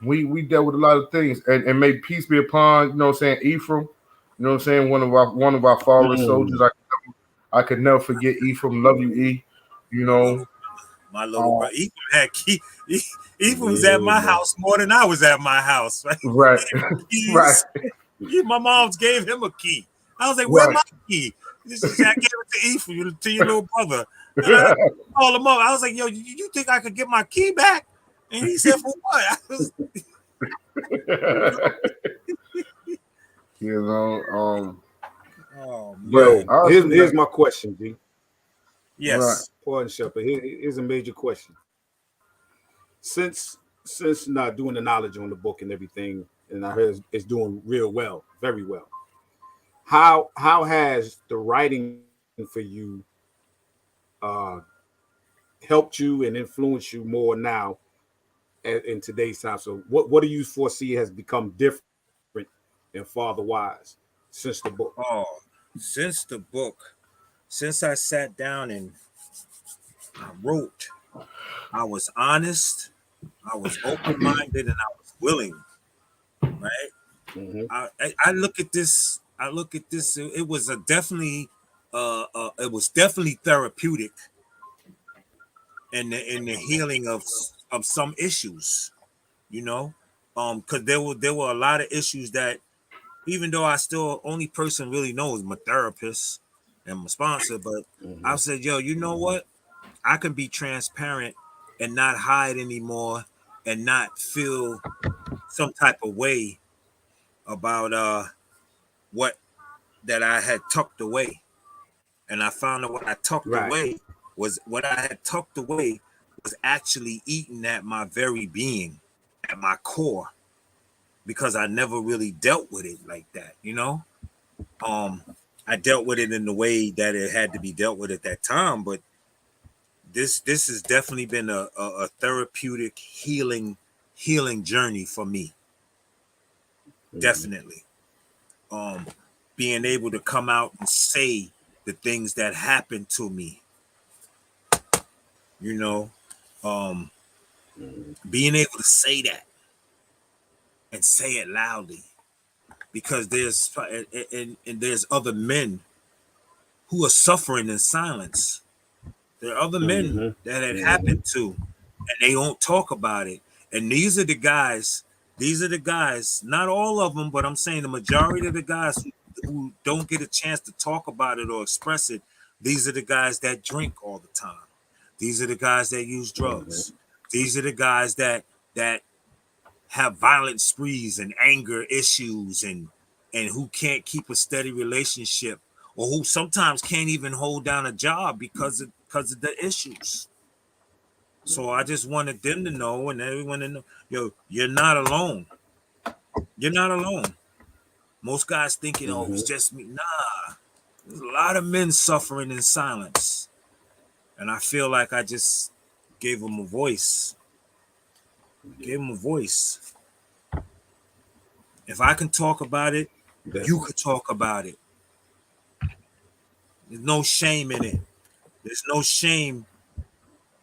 Speaker 1: we dealt with a lot of things, and may peace be upon, you know what I'm saying, Ephraim. You know what I'm saying? One of our fallen soldiers. I could never forget Ephraim. Love you, E. You know.
Speaker 5: My little brother. Ephraim had key. Ephraim was at my house more than I was at my house. Right.
Speaker 1: Right.
Speaker 5: My mom's gave him a key. I was like, "Where's my key?" She said, "I gave it to Ephraim, to your little brother." And I called him up. I was like, "Yo, you think I could get my key back?" And he said, "For what?"
Speaker 1: You know.
Speaker 5: Oh
Speaker 4: man.
Speaker 5: Yo,
Speaker 4: here's my question, G.
Speaker 5: Yes.
Speaker 4: Right. Pardon, Shepard. Here's a major question. Since not doing the knowledge on the book and everything, and I heard it's doing real well, very well. How has the writing for you helped you and influenced you more now in today's time? So what do you foresee has become different in Father Wise since the book?
Speaker 5: Since the book, since I sat down and I wrote, I was honest, I was open-minded, and I was willing. Right?
Speaker 4: Mm-hmm.
Speaker 5: I look at this. It was definitely therapeutic in the healing of some issues. You know, because there were a lot of issues that, even though I still only person really knows my therapist and my sponsor, but I said, yo, you know what? I can be transparent and not hide anymore and not feel some type of way about what that I had tucked away. And I found out what I tucked away was actually eating at my very being, at my core, because I never really dealt with it like that, you know? I dealt with it in the way that it had to be dealt with at that time, but this has definitely been a therapeutic healing journey for me. Definitely. Being able to come out and say the things that happened to me, you know, being able to say that and say it loudly, because there's other men who are suffering in silence. There are other men that it happened to, and they don't talk about it. And these are the guys, not all of them, but I'm saying the majority of the guys who don't get a chance to talk about it or express it, these are the guys that drink all the time. These are the guys that use drugs. These are the guys that have violent sprees and anger issues and who can't keep a steady relationship, or who sometimes can't even hold down a job because of the issues. So I just wanted them to know, and everyone to know, yo, you're not alone. You're not alone. Most guys thinking, oh, it's just me. Nah, there's a lot of men suffering in silence. And I feel like I just gave them a voice. If I can talk about it, you could talk about it. There's no shame in it. There's no shame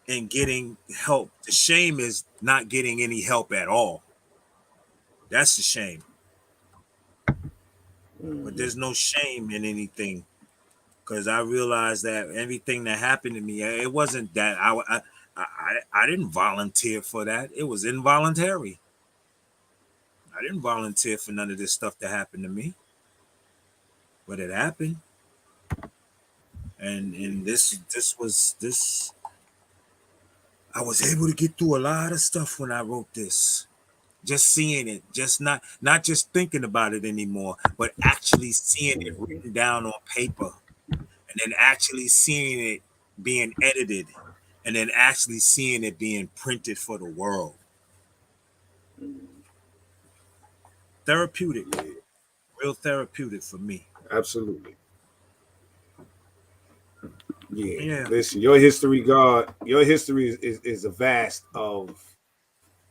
Speaker 5: in getting help. The shame is not getting any help at all. That's the shame. But there's no shame in anything, because I realized that everything that happened to me, it wasn't that I didn't volunteer for that. It was involuntary. I didn't volunteer for none of this stuff to happen to me, but it happened. And this was this. I was able to get through a lot of stuff when I wrote this. Just seeing it, just not just thinking about it anymore, but actually seeing it written down on paper, and then actually seeing it being edited, and then actually seeing it being printed for the world. Therapeutic, real therapeutic for me.
Speaker 4: Absolutely. Yeah. Listen, your history, God, your history is a vast of,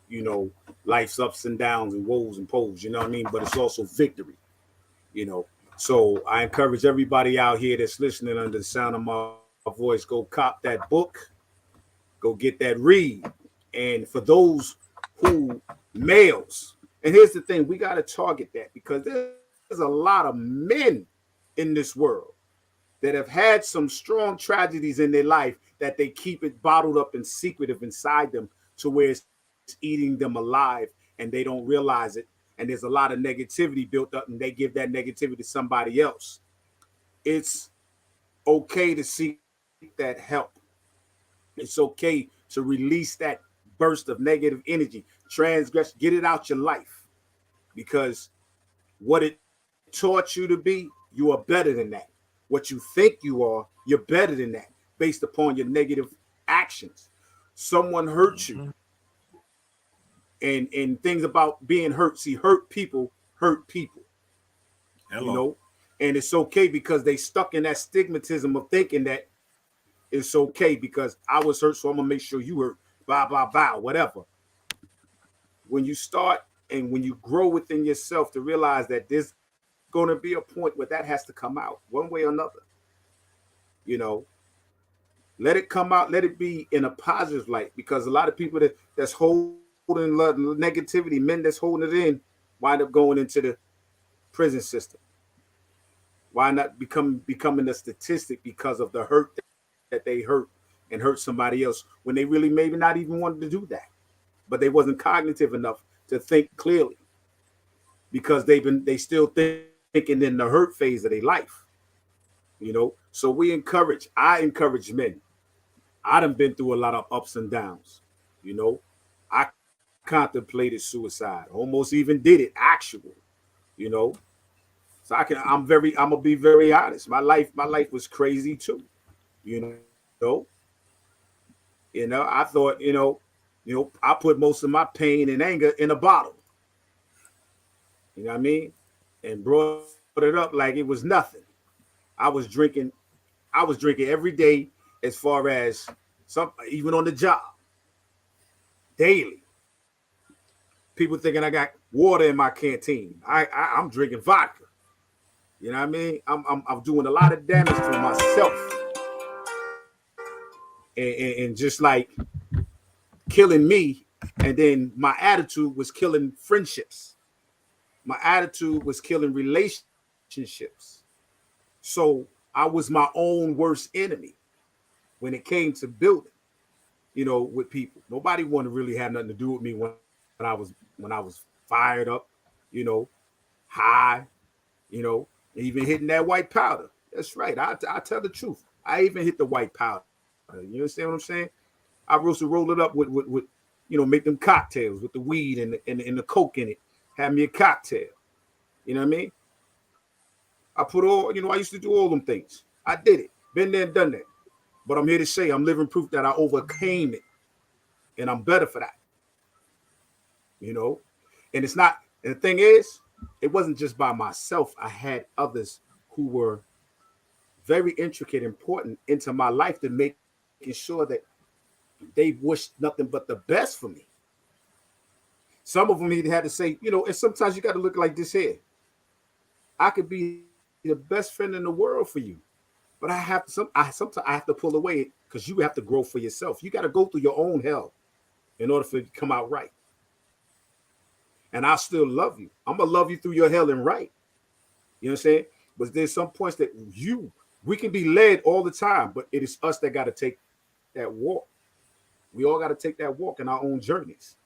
Speaker 4: you know, life's ups and downs and woes and poses, you know what I mean? But it's also victory, you know. So I encourage everybody out here that's listening under the sound of my voice, go cop that book, go get that read. And for those who males, and here's the thing, we got to target that because there's a lot of men in this world that have had some strong tragedies in their life that they keep it bottled up and secretive inside them to where it's eating them alive and they don't realize it. And there's a lot of negativity built up and they give that negativity to somebody else. It's okay to seek that help. It's okay to release that burst of negative energy, transgress, get it out your life, because what it taught you to be, you are better than that. What you think you are, you're better than that based upon your negative actions. Someone hurt you. And things about being hurt. See, hurt people. Hello. You know, and it's okay because they stuck in that stigmatism of thinking that it's okay because I was hurt, so I'm gonna make sure you hurt. Blah, blah, blah, whatever. When you start and when you grow within yourself to realize that there's going to be a point where that has to come out one way or another, you know, let it come out, let it be in a positive light, because a lot of people that's holding negativity, men that's holding it in, wind up going into the prison system. Why not becoming a statistic because of the hurt that they hurt and hurt somebody else when they really maybe not even wanted to do that, but they wasn't cognitive enough to think clearly because they still thinking in the hurt phase of their life, you know. So I encourage men. I done been through a lot of ups and downs, you know. I contemplated suicide, almost even did it actual, you know. So I'm gonna be very honest. My life was crazy too, you know. I thought, you know, I put most of my pain and anger in a bottle. You know what I mean? And brought it up like it was nothing. I was drinking every day, as far as even on the job, daily. People thinking I got water in my canteen. I'm drinking vodka. You know what I mean? I'm doing a lot of damage to myself. And just like killing me, and then my attitude was killing friendships. My attitude was killing relationships. So I was my own worst enemy when it came to building, you know, with people. Nobody wanted to really have nothing to do with me when I was fired up, you know, high, you know, even hitting that white powder. That's right. I tell the truth. I even hit the white powder. You understand what I'm saying? I used to roll it up with you know, make them cocktails with the weed and the coke in it. Have me a cocktail. You know what I mean? I used to do all them things. I did it. Been there and done that. But I'm here to say I'm living proof that I overcame it. And I'm better for that. You know? And the thing is, it wasn't just by myself. I had others who were very intricate, important into my life to making sure that they wished nothing but the best for me. Some of them even had to say, you know, and sometimes you got to look like this here. I could be the best friend in the world for you, but sometimes I have to pull away because you have to grow for yourself. You got to go through your own hell in order for it to come out right. And I still love you. I'm gonna love you through your hell and right. You know what I'm saying? But there's some points that we can be led all the time, but it is us that got to take that walk. We all got to take that walk in our own journeys.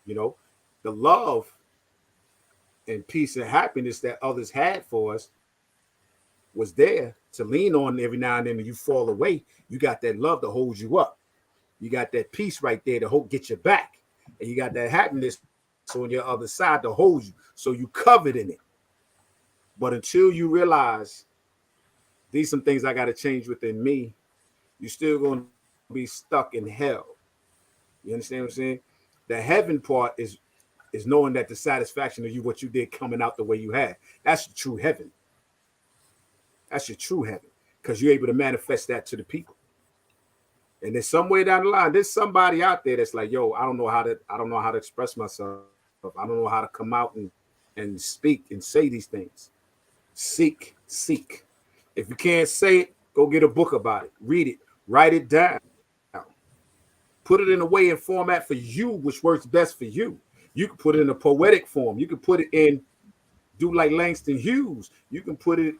Speaker 4: You know, the love and peace and happiness that others had for us was there to lean on every now and then when you fall away. You got that love to hold you up. You got that peace right there to get you back. And you got that happiness on your other side to hold you. So you covered in it. But until you realize these some things I got to change within me, you're still going to be stuck in hell. You understand what I'm saying? The heaven part is knowing that the satisfaction of you, what you did coming out the way you had. That's the true heaven. That's your true heaven, because you're able to manifest that to the people. And there's somewhere down the line, there's somebody out there that's like, yo, I don't know how to express myself. I don't know how to come out and speak and say these things. Seek. If you can't say it, go get a book about it. Read it. Write it down. Put it in a way and format for you, which works best for you. You can put it in a poetic form. You can put it in, do like Langston Hughes. You can put it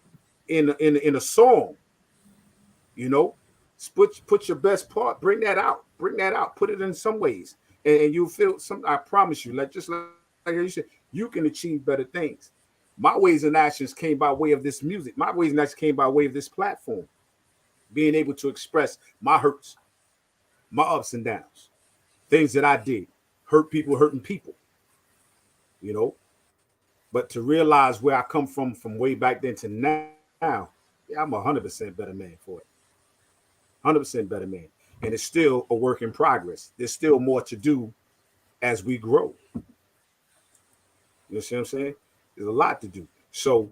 Speaker 4: in a song. You know, put your best part. Bring that out. Put it in some ways, and you'll feel some. I promise you, like you said, you can achieve better things. My ways and actions came by way of this music. My ways and actions came by way of this platform. Being able to express my hurts, my ups and downs, things that I did, hurting people, you know. But to realize where I come from way back then to now, yeah, I'm 100% better man for it. 100% better man. And it's still a work in progress. There's still more to do as we grow. You see what I'm saying? There's a lot to do. So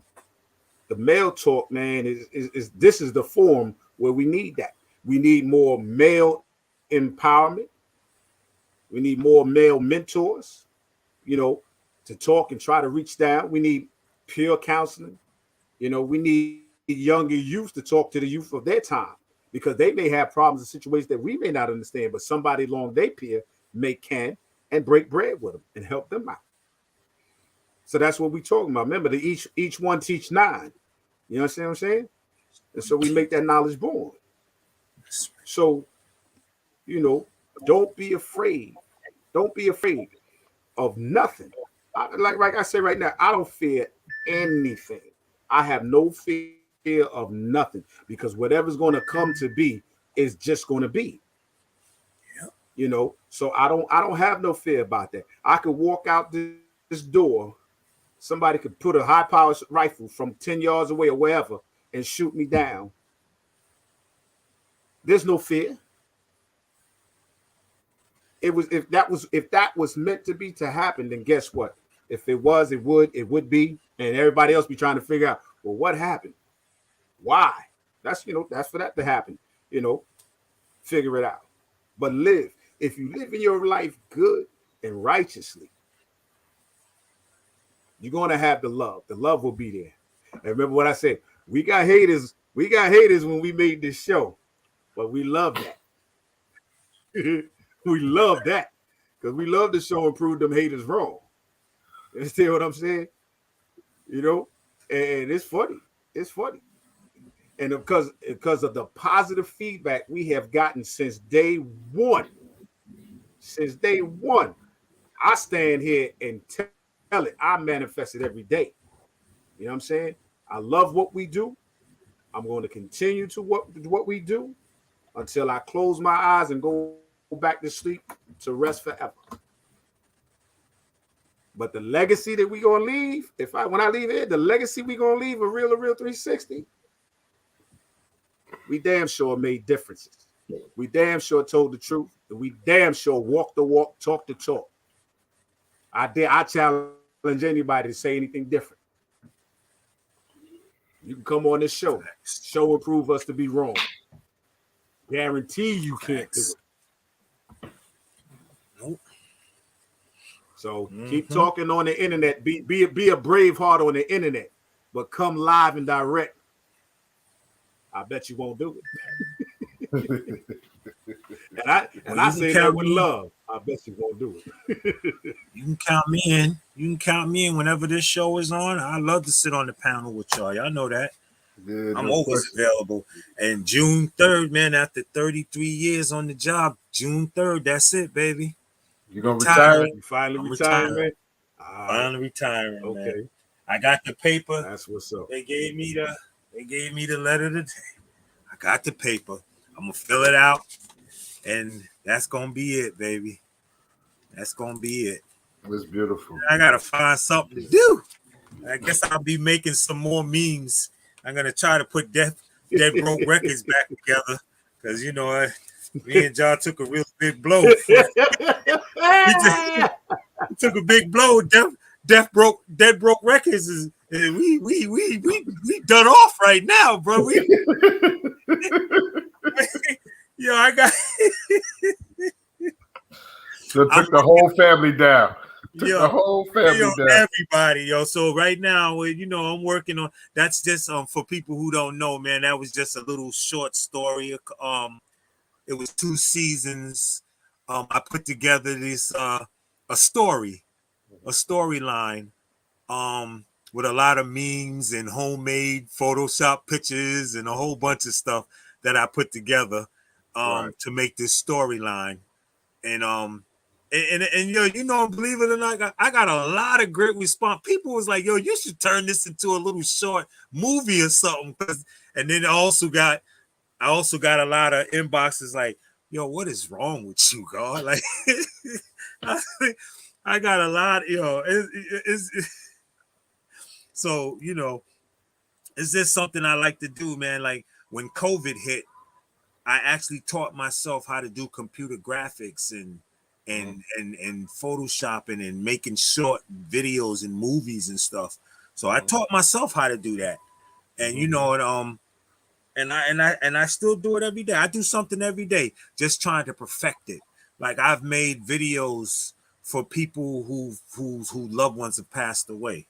Speaker 4: the male talk, man, is this is the form where we need that. We need more male empowerment. We need more male mentors, you know, to talk and try to reach down. We need peer counseling. You know, we need younger youth to talk to the youth of their time, because they may have problems and situations that we may not understand, but somebody along their peer can and break bread with them and help them out. So that's what we're talking about. Remember, each one teach nine. You understand what I'm saying? And so we make that knowledge born. So, you know, don't be afraid. Don't be afraid of nothing. Like I say right now, I don't fear anything. I have no fear of nothing, because whatever's going to come to be is just going to be. You know, so I don't have no fear about that. I could walk out this door. Somebody could put a high-powered rifle from 10 yards away or wherever and shoot me down. There's no fear. If that was meant to be to happen, then guess what? If it was, it would be, and everybody else be trying to figure out, well, what happened? Why? That's for that to happen. You know, figure it out. But live. If you live in your life good and righteously, you're going to have the love. The love will be there. And remember what I said. We got haters. We got haters when we made this show, but we love that. We love that, because we love to show and prove them haters wrong. You understand what I'm saying? You know, and it's funny. It's funny. And because of the positive feedback we have gotten since day one. Since day one, I stand here and tell it. I manifest it every day. You know what I'm saying? I love what we do. I'm going to continue to what we do until I close my eyes and go back to sleep to rest forever. But the legacy that we gonna leave, when I leave here, the legacy we gonna leave a real 360. We damn sure made differences. We damn sure told the truth. And we damn sure walked the walk, talk the talk. I challenge anybody to say anything different. You can come on this show and prove us to be wrong. Guarantee you can't do it.
Speaker 5: Nope.
Speaker 4: So keep talking on the internet. Be a brave heart on the internet, but come live and direct. I bet you won't do it. and I say that with love. I bet you won't do it.
Speaker 5: You can count me in. You can count me in whenever this show is on. I love to sit on the panel with y'all. Y'all know that.
Speaker 1: Yeah,
Speaker 5: I'm
Speaker 1: no
Speaker 5: always
Speaker 1: question.
Speaker 5: available. And June 3rd, man, after 33 years on the job, June 3rd, that's it, baby.
Speaker 1: You gonna retire?
Speaker 5: Retiring.
Speaker 4: You finally
Speaker 5: I'm
Speaker 4: retiring,
Speaker 5: retiring.
Speaker 4: man? All right.
Speaker 5: Finally retiring, man.
Speaker 4: Okay.
Speaker 5: I got the paper.
Speaker 4: That's what's up.
Speaker 5: They gave me the letter today. I got the paper. I'm gonna fill it out, and that's gonna be it, baby. That's gonna be it.
Speaker 1: It's beautiful.
Speaker 5: I gotta find something to do. I guess I'll be making some more memes. I'm gonna try to put Death Broke Records back together because me and John took a real big blow. We took a big blow. Death Broke Records is we done off right now, bro. I got.
Speaker 1: So took the whole family down. Took the whole family down.
Speaker 5: Everybody, So right now, I'm working on. That's just for people who don't know, man. That was just a little short story. It was 2 seasons. I put together this a storyline, with a lot of memes and homemade Photoshop pictures and a whole bunch of stuff that I put together to make this storyline. And believe it or not, I got a lot of great response. People was like, yo, you should turn this into a little short movie or something. And then I also got a lot of inboxes like, yo, what is wrong with you, God? Like, I got a lot, so, it's just something I like to do, man. Like when COVID hit, I actually taught myself how to do computer graphics and photoshopping and making short videos and movies and stuff. So I taught myself how to do that. And and I still do it every day. I do something every day, just trying to perfect it. Like I've made videos for people whose loved ones have passed away,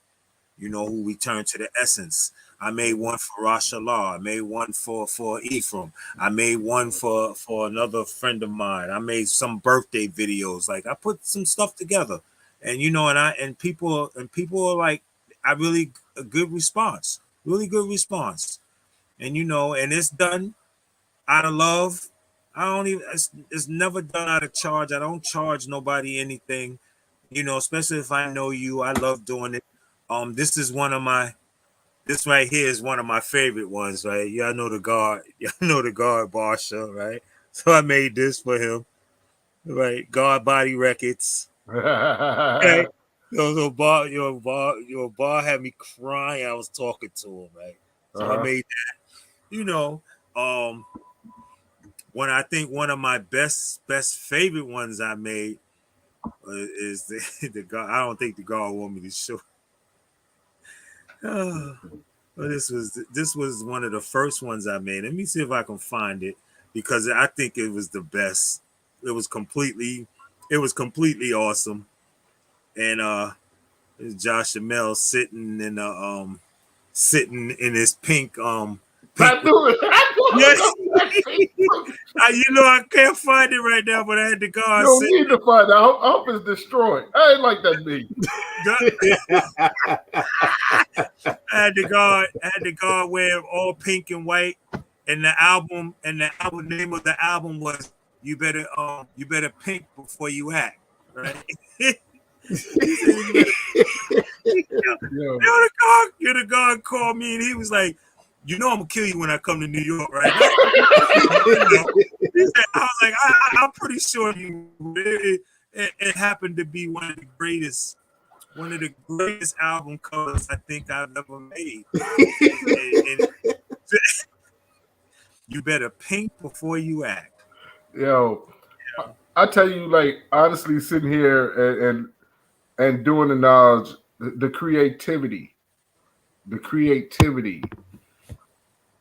Speaker 5: who returned to the essence. I made one for Rosh Allah. I made one for Ephraim. I made one for another friend of mine. I made some birthday videos. Like I put some stuff together, and people are like, I really a good response, really good response, and and it's done out of love. I don't even. It's never done out of charge. I don't charge nobody anything, especially if I know you. I love doing it. This right here is one of my favorite ones, right? Y'all know the guard Barsha, right? So I made this for him, right? Guard Body Records. Right? So Bar had me crying. I was talking to him, right? So I made that. When I think one of my best favorite ones I made is the guard. I don't think the guard want me to show. This was one of the first ones I made. Let me see if I can find it because I think it was the best. It was completely awesome. And Josh Amell sitting in his pink
Speaker 1: I knew it.
Speaker 5: Yes. I can't find it right now, but I had the guard.
Speaker 1: You don't need to find it. I hope it's destroyed. I ain't like that meme.
Speaker 5: I had the guard wear all pink and white, and the album name of the album was You Better Pink Before You Act, right? The guard called me and he was like, I'm gonna kill you when I come to New York, right? He said, I was like, I'm pretty sure it happened to be one of the greatest album covers I think I've ever made. and You better pink before you act.
Speaker 1: Yo, I tell you, like honestly, sitting here and doing the knowledge, the creativity.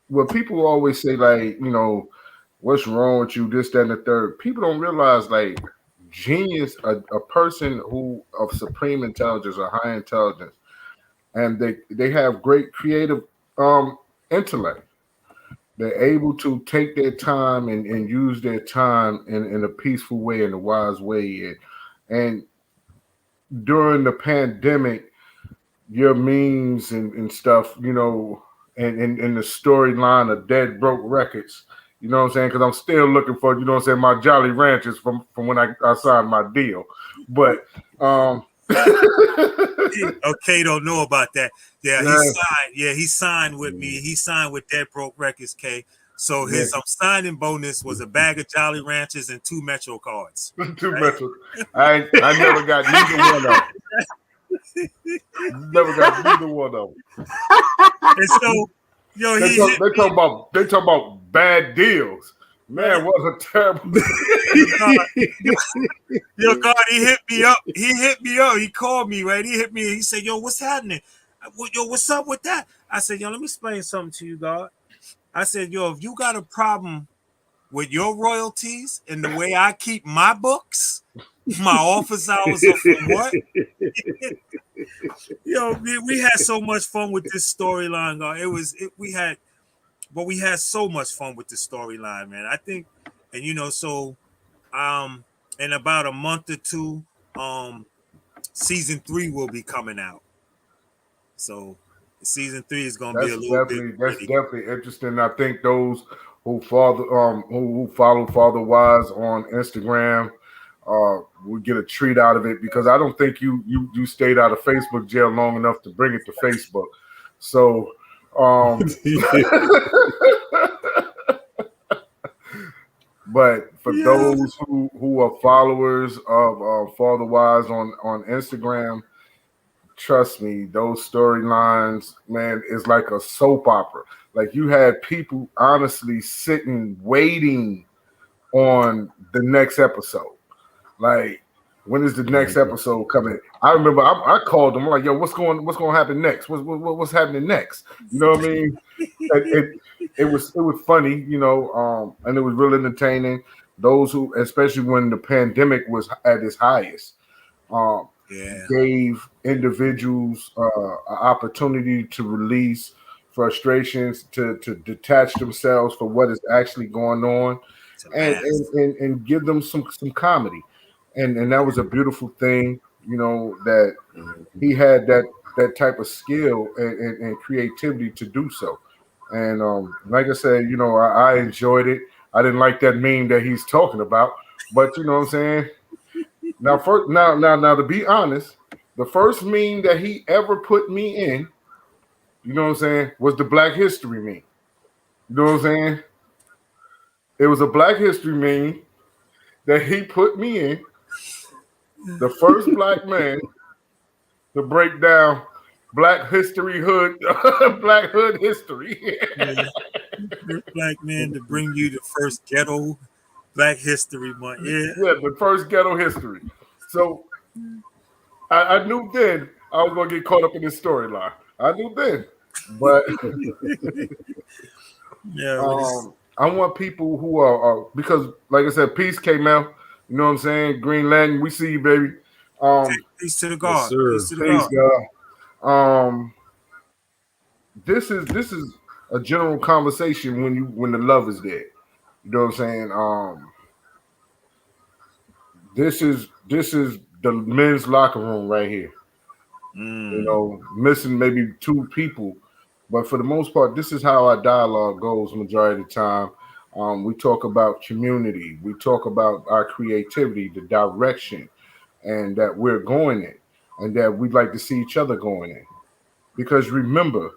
Speaker 1: Well, people always say, like, what's wrong with you, this, that, and the third. People don't realize, like, genius, a person who of supreme intelligence or high intelligence, and they have great creative intellect. They're able to take their time and use their time in a peaceful way, in a wise way. And during the pandemic, your memes and stuff, in the storyline of Dead Broke Records. You know what I'm saying? Because I'm still looking for, you know what I'm saying, my Jolly Ranchers from when I signed my deal. But
Speaker 5: okay, don't know about that. Yeah,
Speaker 1: Yeah.
Speaker 5: he signed with me. He signed with Dead Broke Records, K. So his signing bonus was a bag of Jolly Ranchers and 2 Metro cards.
Speaker 1: 2 Metro. I never got neither one of them. Never got neither one of them.
Speaker 5: And so, yo,
Speaker 1: they talk about bad deals. Man, what a terrible.
Speaker 5: Yo, God, he hit me up. He called me, right? He hit me. He said, yo, what's happening? Yo, what's up with that? I said, yo, let me explain something to you, God. I said, yo, if you got a problem with your royalties and the way I keep my books, my office hours are from what? Yo, we had so much fun with this storyline, God. We had so much fun with the storyline, man. I think, and you know, so in about a month or two, season 3 will be coming out. So season 3 is gonna be a little bit.
Speaker 1: That's definitely interesting. I think those who follow Father Wise on Instagram will get a treat out of it, because I don't think you stayed out of Facebook jail long enough to bring it to Facebook. So but for those who are followers of Father Wise on Instagram, trust me, those storylines, man, is like a soap opera. Like, you had people honestly sitting waiting on the next episode. Like, when is the next episode coming? I remember I called them. I'm like, yo, what's going to happen next? What's happening next? You know what I mean? It was funny, you know, and it was real entertaining. Those who, especially when the pandemic was at its highest, gave individuals an opportunity to release frustrations, to detach themselves from what is actually going on, and give them some comedy. And that was a beautiful thing, you know, that he had that type of skill and creativity to do so. And like I said, you know, I enjoyed it. I didn't like that meme that he's talking about, but you know what I'm saying? Now, to be honest, the first meme that he ever put me in, you know what I'm saying, was the Black History meme. You know what I'm saying? It was a Black History meme that he put me in. The first black man to break down Black History Hood, Black Hood history.
Speaker 5: First black man to bring you the first ghetto Black History Month.
Speaker 1: Yeah, the first ghetto history. So I knew then I was gonna get caught up in this storyline. I knew then, but I want people who are because, like I said, Peace came out. You know what I'm saying? Green Lantern, we see you, baby.
Speaker 5: Peace to the God.
Speaker 1: Peace to the God. This is a general conversation when the love is there. You know what I'm saying? This is the men's locker room right here. You know, missing maybe 2 people, but for the most part, this is how our dialogue goes majority of the time. We talk about community. We talk about our creativity, the direction, and that we're going in, and that we'd like to see each other going in. Because remember,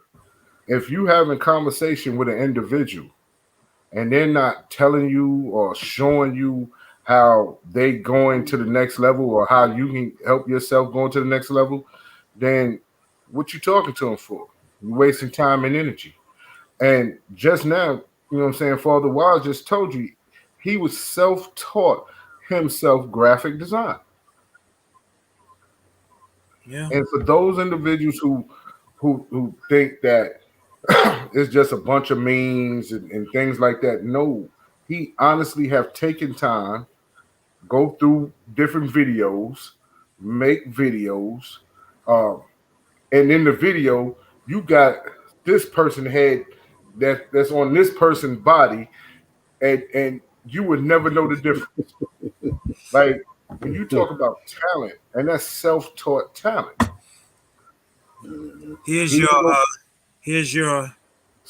Speaker 1: if you having conversation with an individual and they're not telling you or showing you how they going to the next level or how you can help yourself going to the next level, then what you talking to them for? You're wasting time and energy. And just now, you know what I'm saying, Father Wise just told you he was self-taught himself graphic design.
Speaker 5: Yeah.
Speaker 1: And for those individuals who think that it's just a bunch of memes and things like that, no, he honestly have taken time, go through different videos, make videos, and in the video you got this person head that's on this person's body, and you would never know the difference. Like, when you talk about talent, and that's self-taught talent.
Speaker 5: Here's your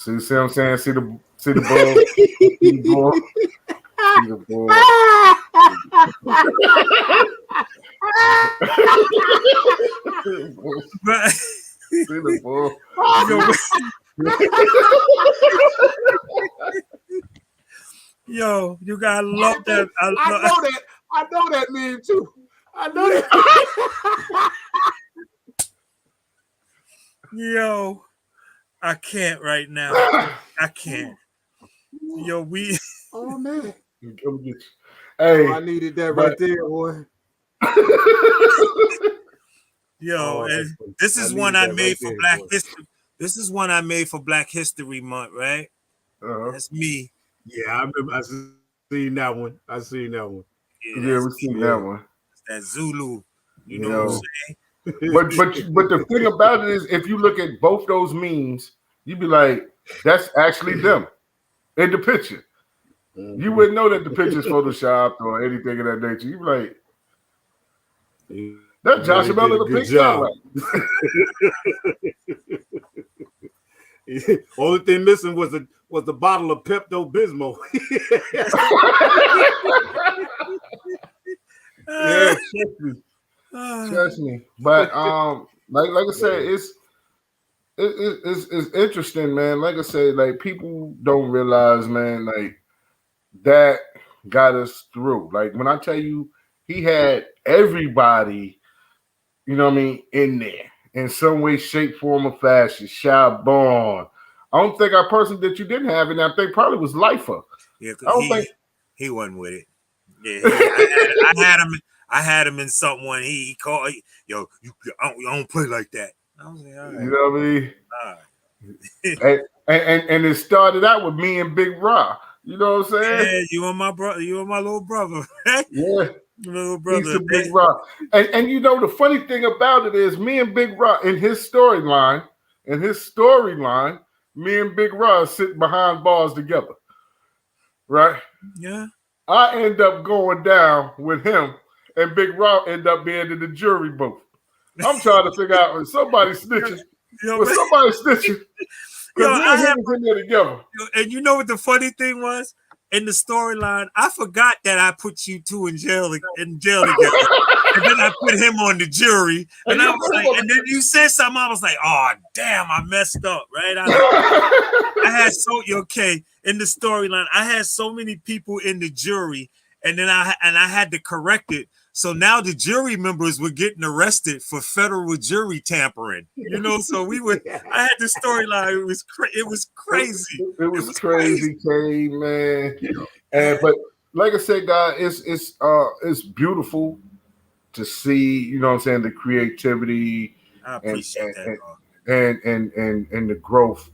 Speaker 1: See what I'm saying? See the bull. See the bull. See the bull.
Speaker 5: But
Speaker 1: See the bull.
Speaker 5: yo, you gotta love that.
Speaker 4: I know that meme too. I know that.
Speaker 5: Yo, I can't right now. I can't. Yo, we.
Speaker 4: Oh man.
Speaker 1: Come get you. Hey,
Speaker 4: I needed that right there, boy.
Speaker 5: Yo, and this is one I made for Black History. This is one I made for Black History Month, right? That's me.
Speaker 4: Yeah, I remember. I seen that one.
Speaker 1: Yeah, we seen that one.
Speaker 5: That Zulu. You know what I'm saying?
Speaker 1: But the thing about it is, if you look at both those memes, you'd be like, that's actually them in the picture. You wouldn't know that the picture's photoshopped or anything of that nature. You'd be like, that's Joshua Miller the
Speaker 4: picture. Only thing missing was the bottle of Pepto Bismol.
Speaker 1: Yeah, trust me. But like I said, it's interesting, man. Like I said, like people don't realize, man, like that got us through. Like when I tell you, he had everybody, you know what I mean, in there in some way, shape, form, or fashion. Shy Bond. I don't think our person that you didn't have, and I think probably was Lifer.
Speaker 5: Yeah,
Speaker 1: I don't think
Speaker 5: he wasn't with it. Yeah, I had him in something when he called, yo, I don't play like that. I was like, all right.
Speaker 1: You know what I mean? and it started out with me and Big Ra. You know what I'm saying?
Speaker 5: Yeah, you and my brother, you and my little brother, right?
Speaker 1: Yeah.
Speaker 5: Little brother.
Speaker 1: He's the Big Ra. And you know the funny thing about it is me and Big Ra in his storyline, me and Big Ra sitting behind bars together. Right?
Speaker 5: Yeah.
Speaker 1: I end up going down with him, and Big Ra end up being in the jury booth. I'm trying to figure out if somebody's snitching. Was somebody snitching? Because we was in there together.
Speaker 5: And you know what the funny thing was? In the storyline, I forgot that I put you two in jail together. And then I put him on the jury. And I was like, and then you said something, I was like, oh damn, I messed up, right? I had in the storyline, I had so many people in the jury, and then I had to correct it. So now the jury members were getting arrested for federal jury tampering. You know, so I had the storyline. It was crazy.
Speaker 1: It was crazy, Kay, man. And but like I said, guys, it's beautiful to see, you know what I'm saying, the creativity
Speaker 5: I appreciate that,
Speaker 1: and the growth.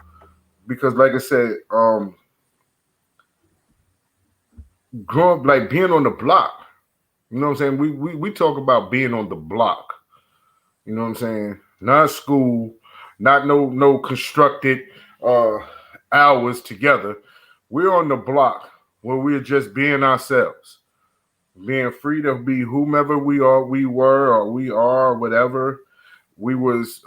Speaker 1: Because like I said, growing up, like being on the block. You know what I'm saying? We talk about being on the block. You know what I'm saying? Not school, not no constructed hours together. We're on the block where we're just being ourselves, being free to be whomever we are, whatever. We was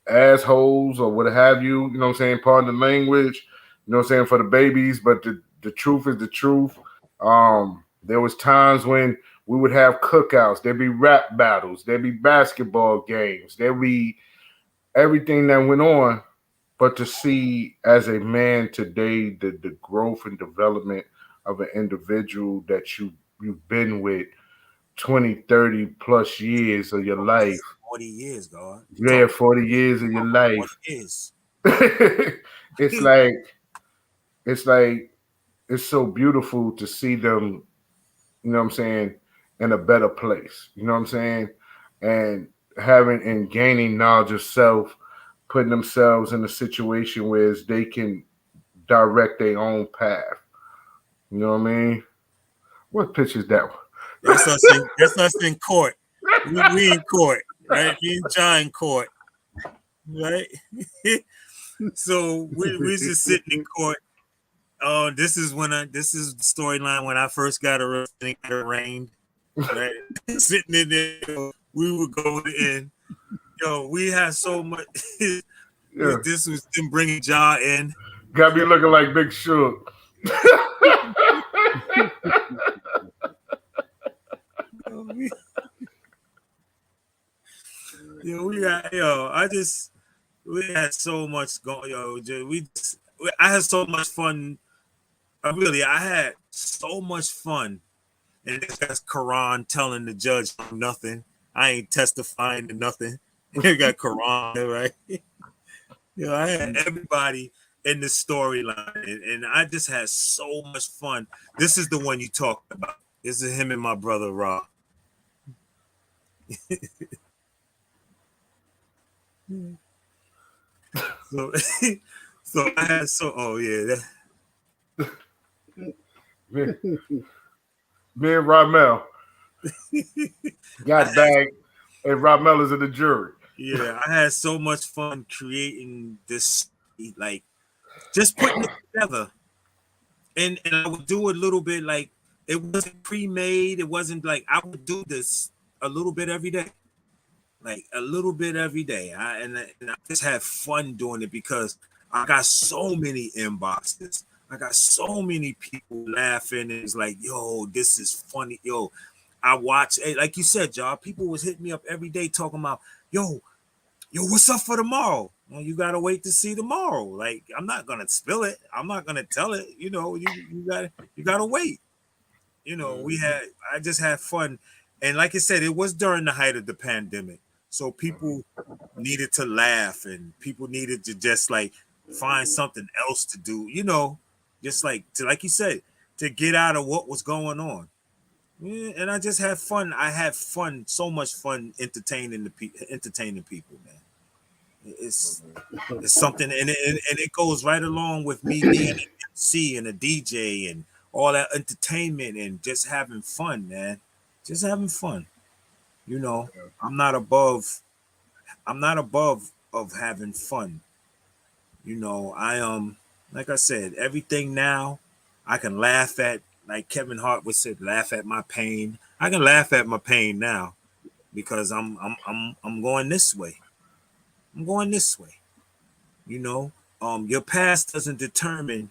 Speaker 1: assholes or what have you. You know what I'm saying? Pardon the language. You know what I'm saying? For the babies, but the truth is the truth. There was times when we would have cookouts. There'd be rap battles. There'd be basketball games. There'd be everything that went on. But to see as a man today, the growth and development of an individual that you've been with 20, 30 plus years of your life.
Speaker 5: 40 years, God.
Speaker 1: Yeah, 40 years of your life.
Speaker 5: 40 years.
Speaker 1: It's like it's so beautiful to see them, you know what I'm saying, in a better place. You know what I'm saying? And having and gaining knowledge of self, putting themselves in a situation where they can direct their own path. You know what I mean? What picture is that one?
Speaker 5: That's us in court. We in court, right? Me and John in court, right? So we're just sitting in court. Oh, this is the storyline when I first got arrested and got arraigned. Right? Sitting in there, we would go in. Yo, we had so much.
Speaker 1: Yeah.
Speaker 5: This was them bringing Ja in.
Speaker 1: Got me looking like Big Suge.
Speaker 5: We had so much going, I had so much fun. I had so much fun. And that's Quran telling the judge nothing. I ain't testifying to nothing. You got Quran, right? I had everybody in the storyline, and I just had so much fun. This is the one you talked about. This is him and my brother Ra. So I had
Speaker 1: me and Ramel got bagged, and Ramel is in the jury.
Speaker 5: Yeah, I had so much fun creating this, like just putting it together. And I would do a little bit, like it wasn't pre-made. It wasn't like I would do this a little bit every day. Like a little bit every day. I just had fun doing it because I got so many inboxes. I got so many people laughing. It's like, yo, this is funny. Yo, I watch, like you said, y'all, people was hitting me up every day talking about, yo, what's up for tomorrow? Well, you gotta wait to see tomorrow. Like, I'm not gonna spill it. I'm not gonna tell it. You gotta wait. I just had fun. And like I said, it was during the height of the pandemic. So people needed to laugh and people needed to just like find something else to do, just like you said, to get out of what was going on. Yeah, and I just had fun. I had fun, so much fun entertaining people, man. It's something, and it goes right along with me being an MC and a DJ and all that entertainment and just having fun, man. Just having fun. I'm not above of having fun. Like I said, everything now I can laugh at, like Kevin Hart would say, laugh at my pain. I can laugh at my pain now because I'm going this way. I'm going this way. Your past doesn't determine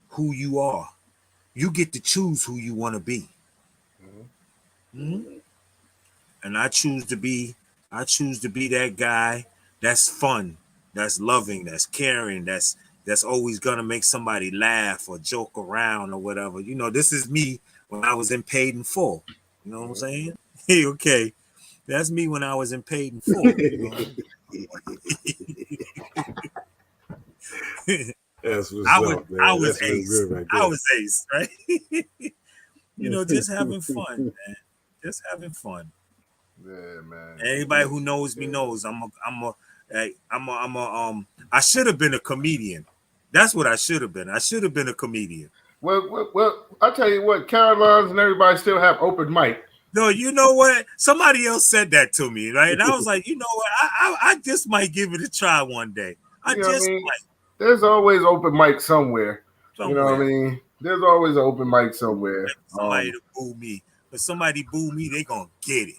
Speaker 5: who you are. You get to choose who you want to be. Mm-hmm. And I choose to be that guy that's fun, that's loving, that's caring, that's always gonna make somebody laugh or joke around or whatever. This is me when I was in Paid in Full. You know what I'm saying? Okay. That's me when I was in Paid in Full.
Speaker 4: That's what's
Speaker 5: I
Speaker 4: up, man.
Speaker 5: I was
Speaker 4: That's
Speaker 5: ace.
Speaker 4: right
Speaker 5: I was ace, right? Just having fun, man. Just having fun.
Speaker 1: Yeah, man.
Speaker 5: Anybody who knows me knows I should have been a comedian. That's what I should have been. I should have been a comedian.
Speaker 1: Well, I tell you what, Caroline's and everybody still have open mic.
Speaker 5: No, you know what? Somebody else said that to me, right? And I was like, you know what? I just might give it a try one day. Might.
Speaker 1: There's always open mic somewhere. You know what I mean? There's always an open mic somewhere.
Speaker 5: Somebody to boo me. But somebody boo me, they gonna get it.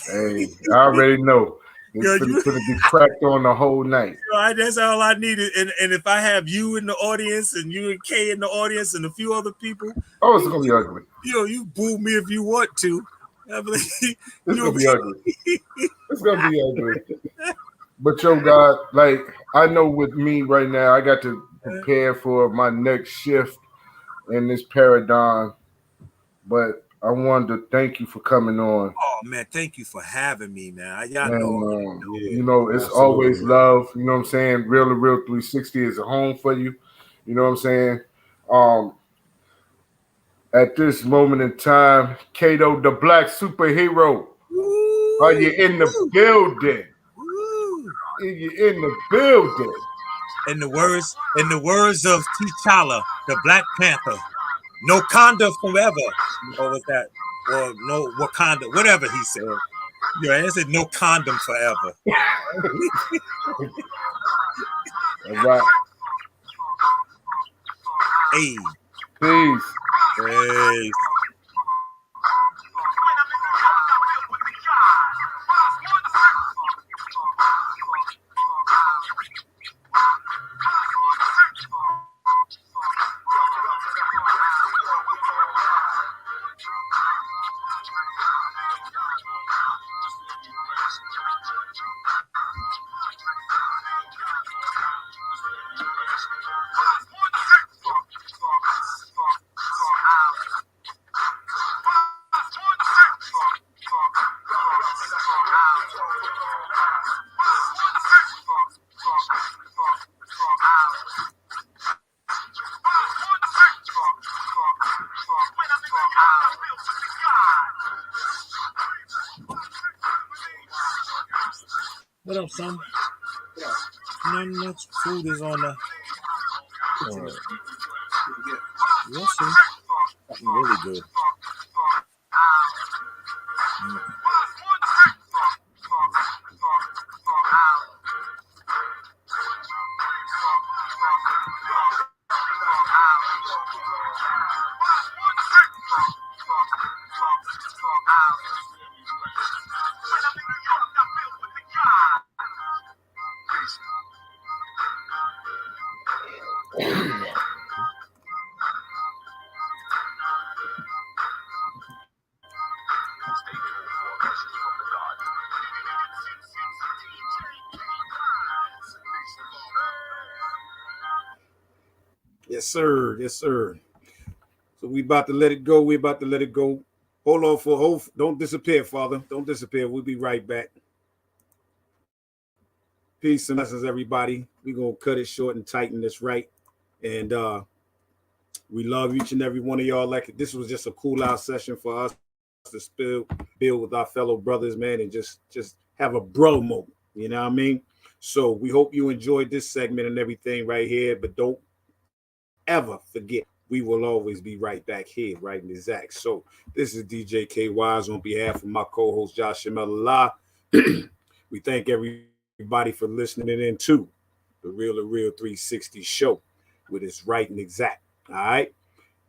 Speaker 1: Hey, I already know. It's gonna be cracked on the whole night.
Speaker 5: That's all I needed. And if I have you in the audience and you and Kay in the audience and a few other people,
Speaker 1: it's gonna be ugly.
Speaker 5: You boo me if you want to.
Speaker 1: It's gonna be ugly. It's gonna be ugly. But God, like I know with me right now, I got to prepare for my next shift in this paradigm. But I wanted to thank you for coming on.
Speaker 5: Oh man, thank you for having me, man. Y'all
Speaker 1: know, it's always love. You know what I'm saying? Real to Real 360 is a home for you. You know what I'm saying? At this moment in time, Kato, the Black Superhero, are you in the building? Are you in the building?
Speaker 5: In the words of T'Challa, the Black Panther, no Wakanda forever. Or was that? Or no Wakanda, whatever he said. Yeah, he said no condom forever.
Speaker 1: All right.
Speaker 5: Hey.
Speaker 1: Peace.
Speaker 5: Peace. What up, son? Not much food is on the. Yes, sir. Really good.
Speaker 4: Yes, sir. Yes, sir. So we about to let it go. We about to let it go. Hold on for hold. Don't disappear, Father. Don't disappear. We'll be right back. Peace and blessings, everybody. We're gonna cut it short and tighten this right. And we love each and every one of y'all. Like this was just a cool out session for us to build with our fellow brothers, man, and just have a bro moment. You know what I mean? So we hope you enjoyed this segment and everything right here. But don't ever forget, we will always be right back here, right in exact. So this is DJ K Wise on behalf of my co-host Josh Shamel. We thank everybody for listening in to the Real 360 show with its right and exact. All right.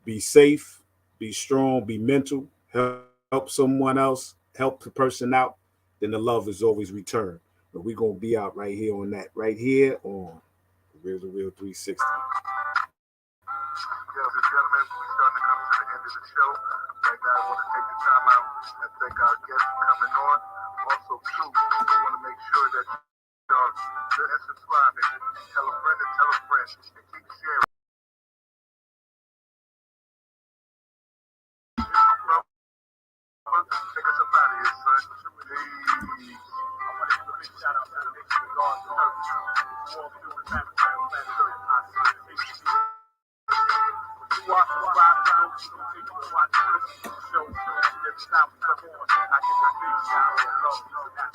Speaker 4: Be safe, be strong, be mental, help someone else, help the person out. Then the love is always returned. But we're gonna be out right here on that, right here on the Real 360.
Speaker 1: Ladies and gentlemen, we're starting to come to the end of the show. Right now, I want to take the time out and thank our guests for coming on. Also, too, we want to make sure that y'all and subscribe and tell a friend and keep sharing. Take us up out of here, son. Peace. I want to give a big shout out to the Nation of God Church. All through the family, you watch the live shows, you watch the shows, every time we come on, I give a big shout out and love to that.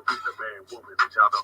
Speaker 1: The man, woman, that y'all know,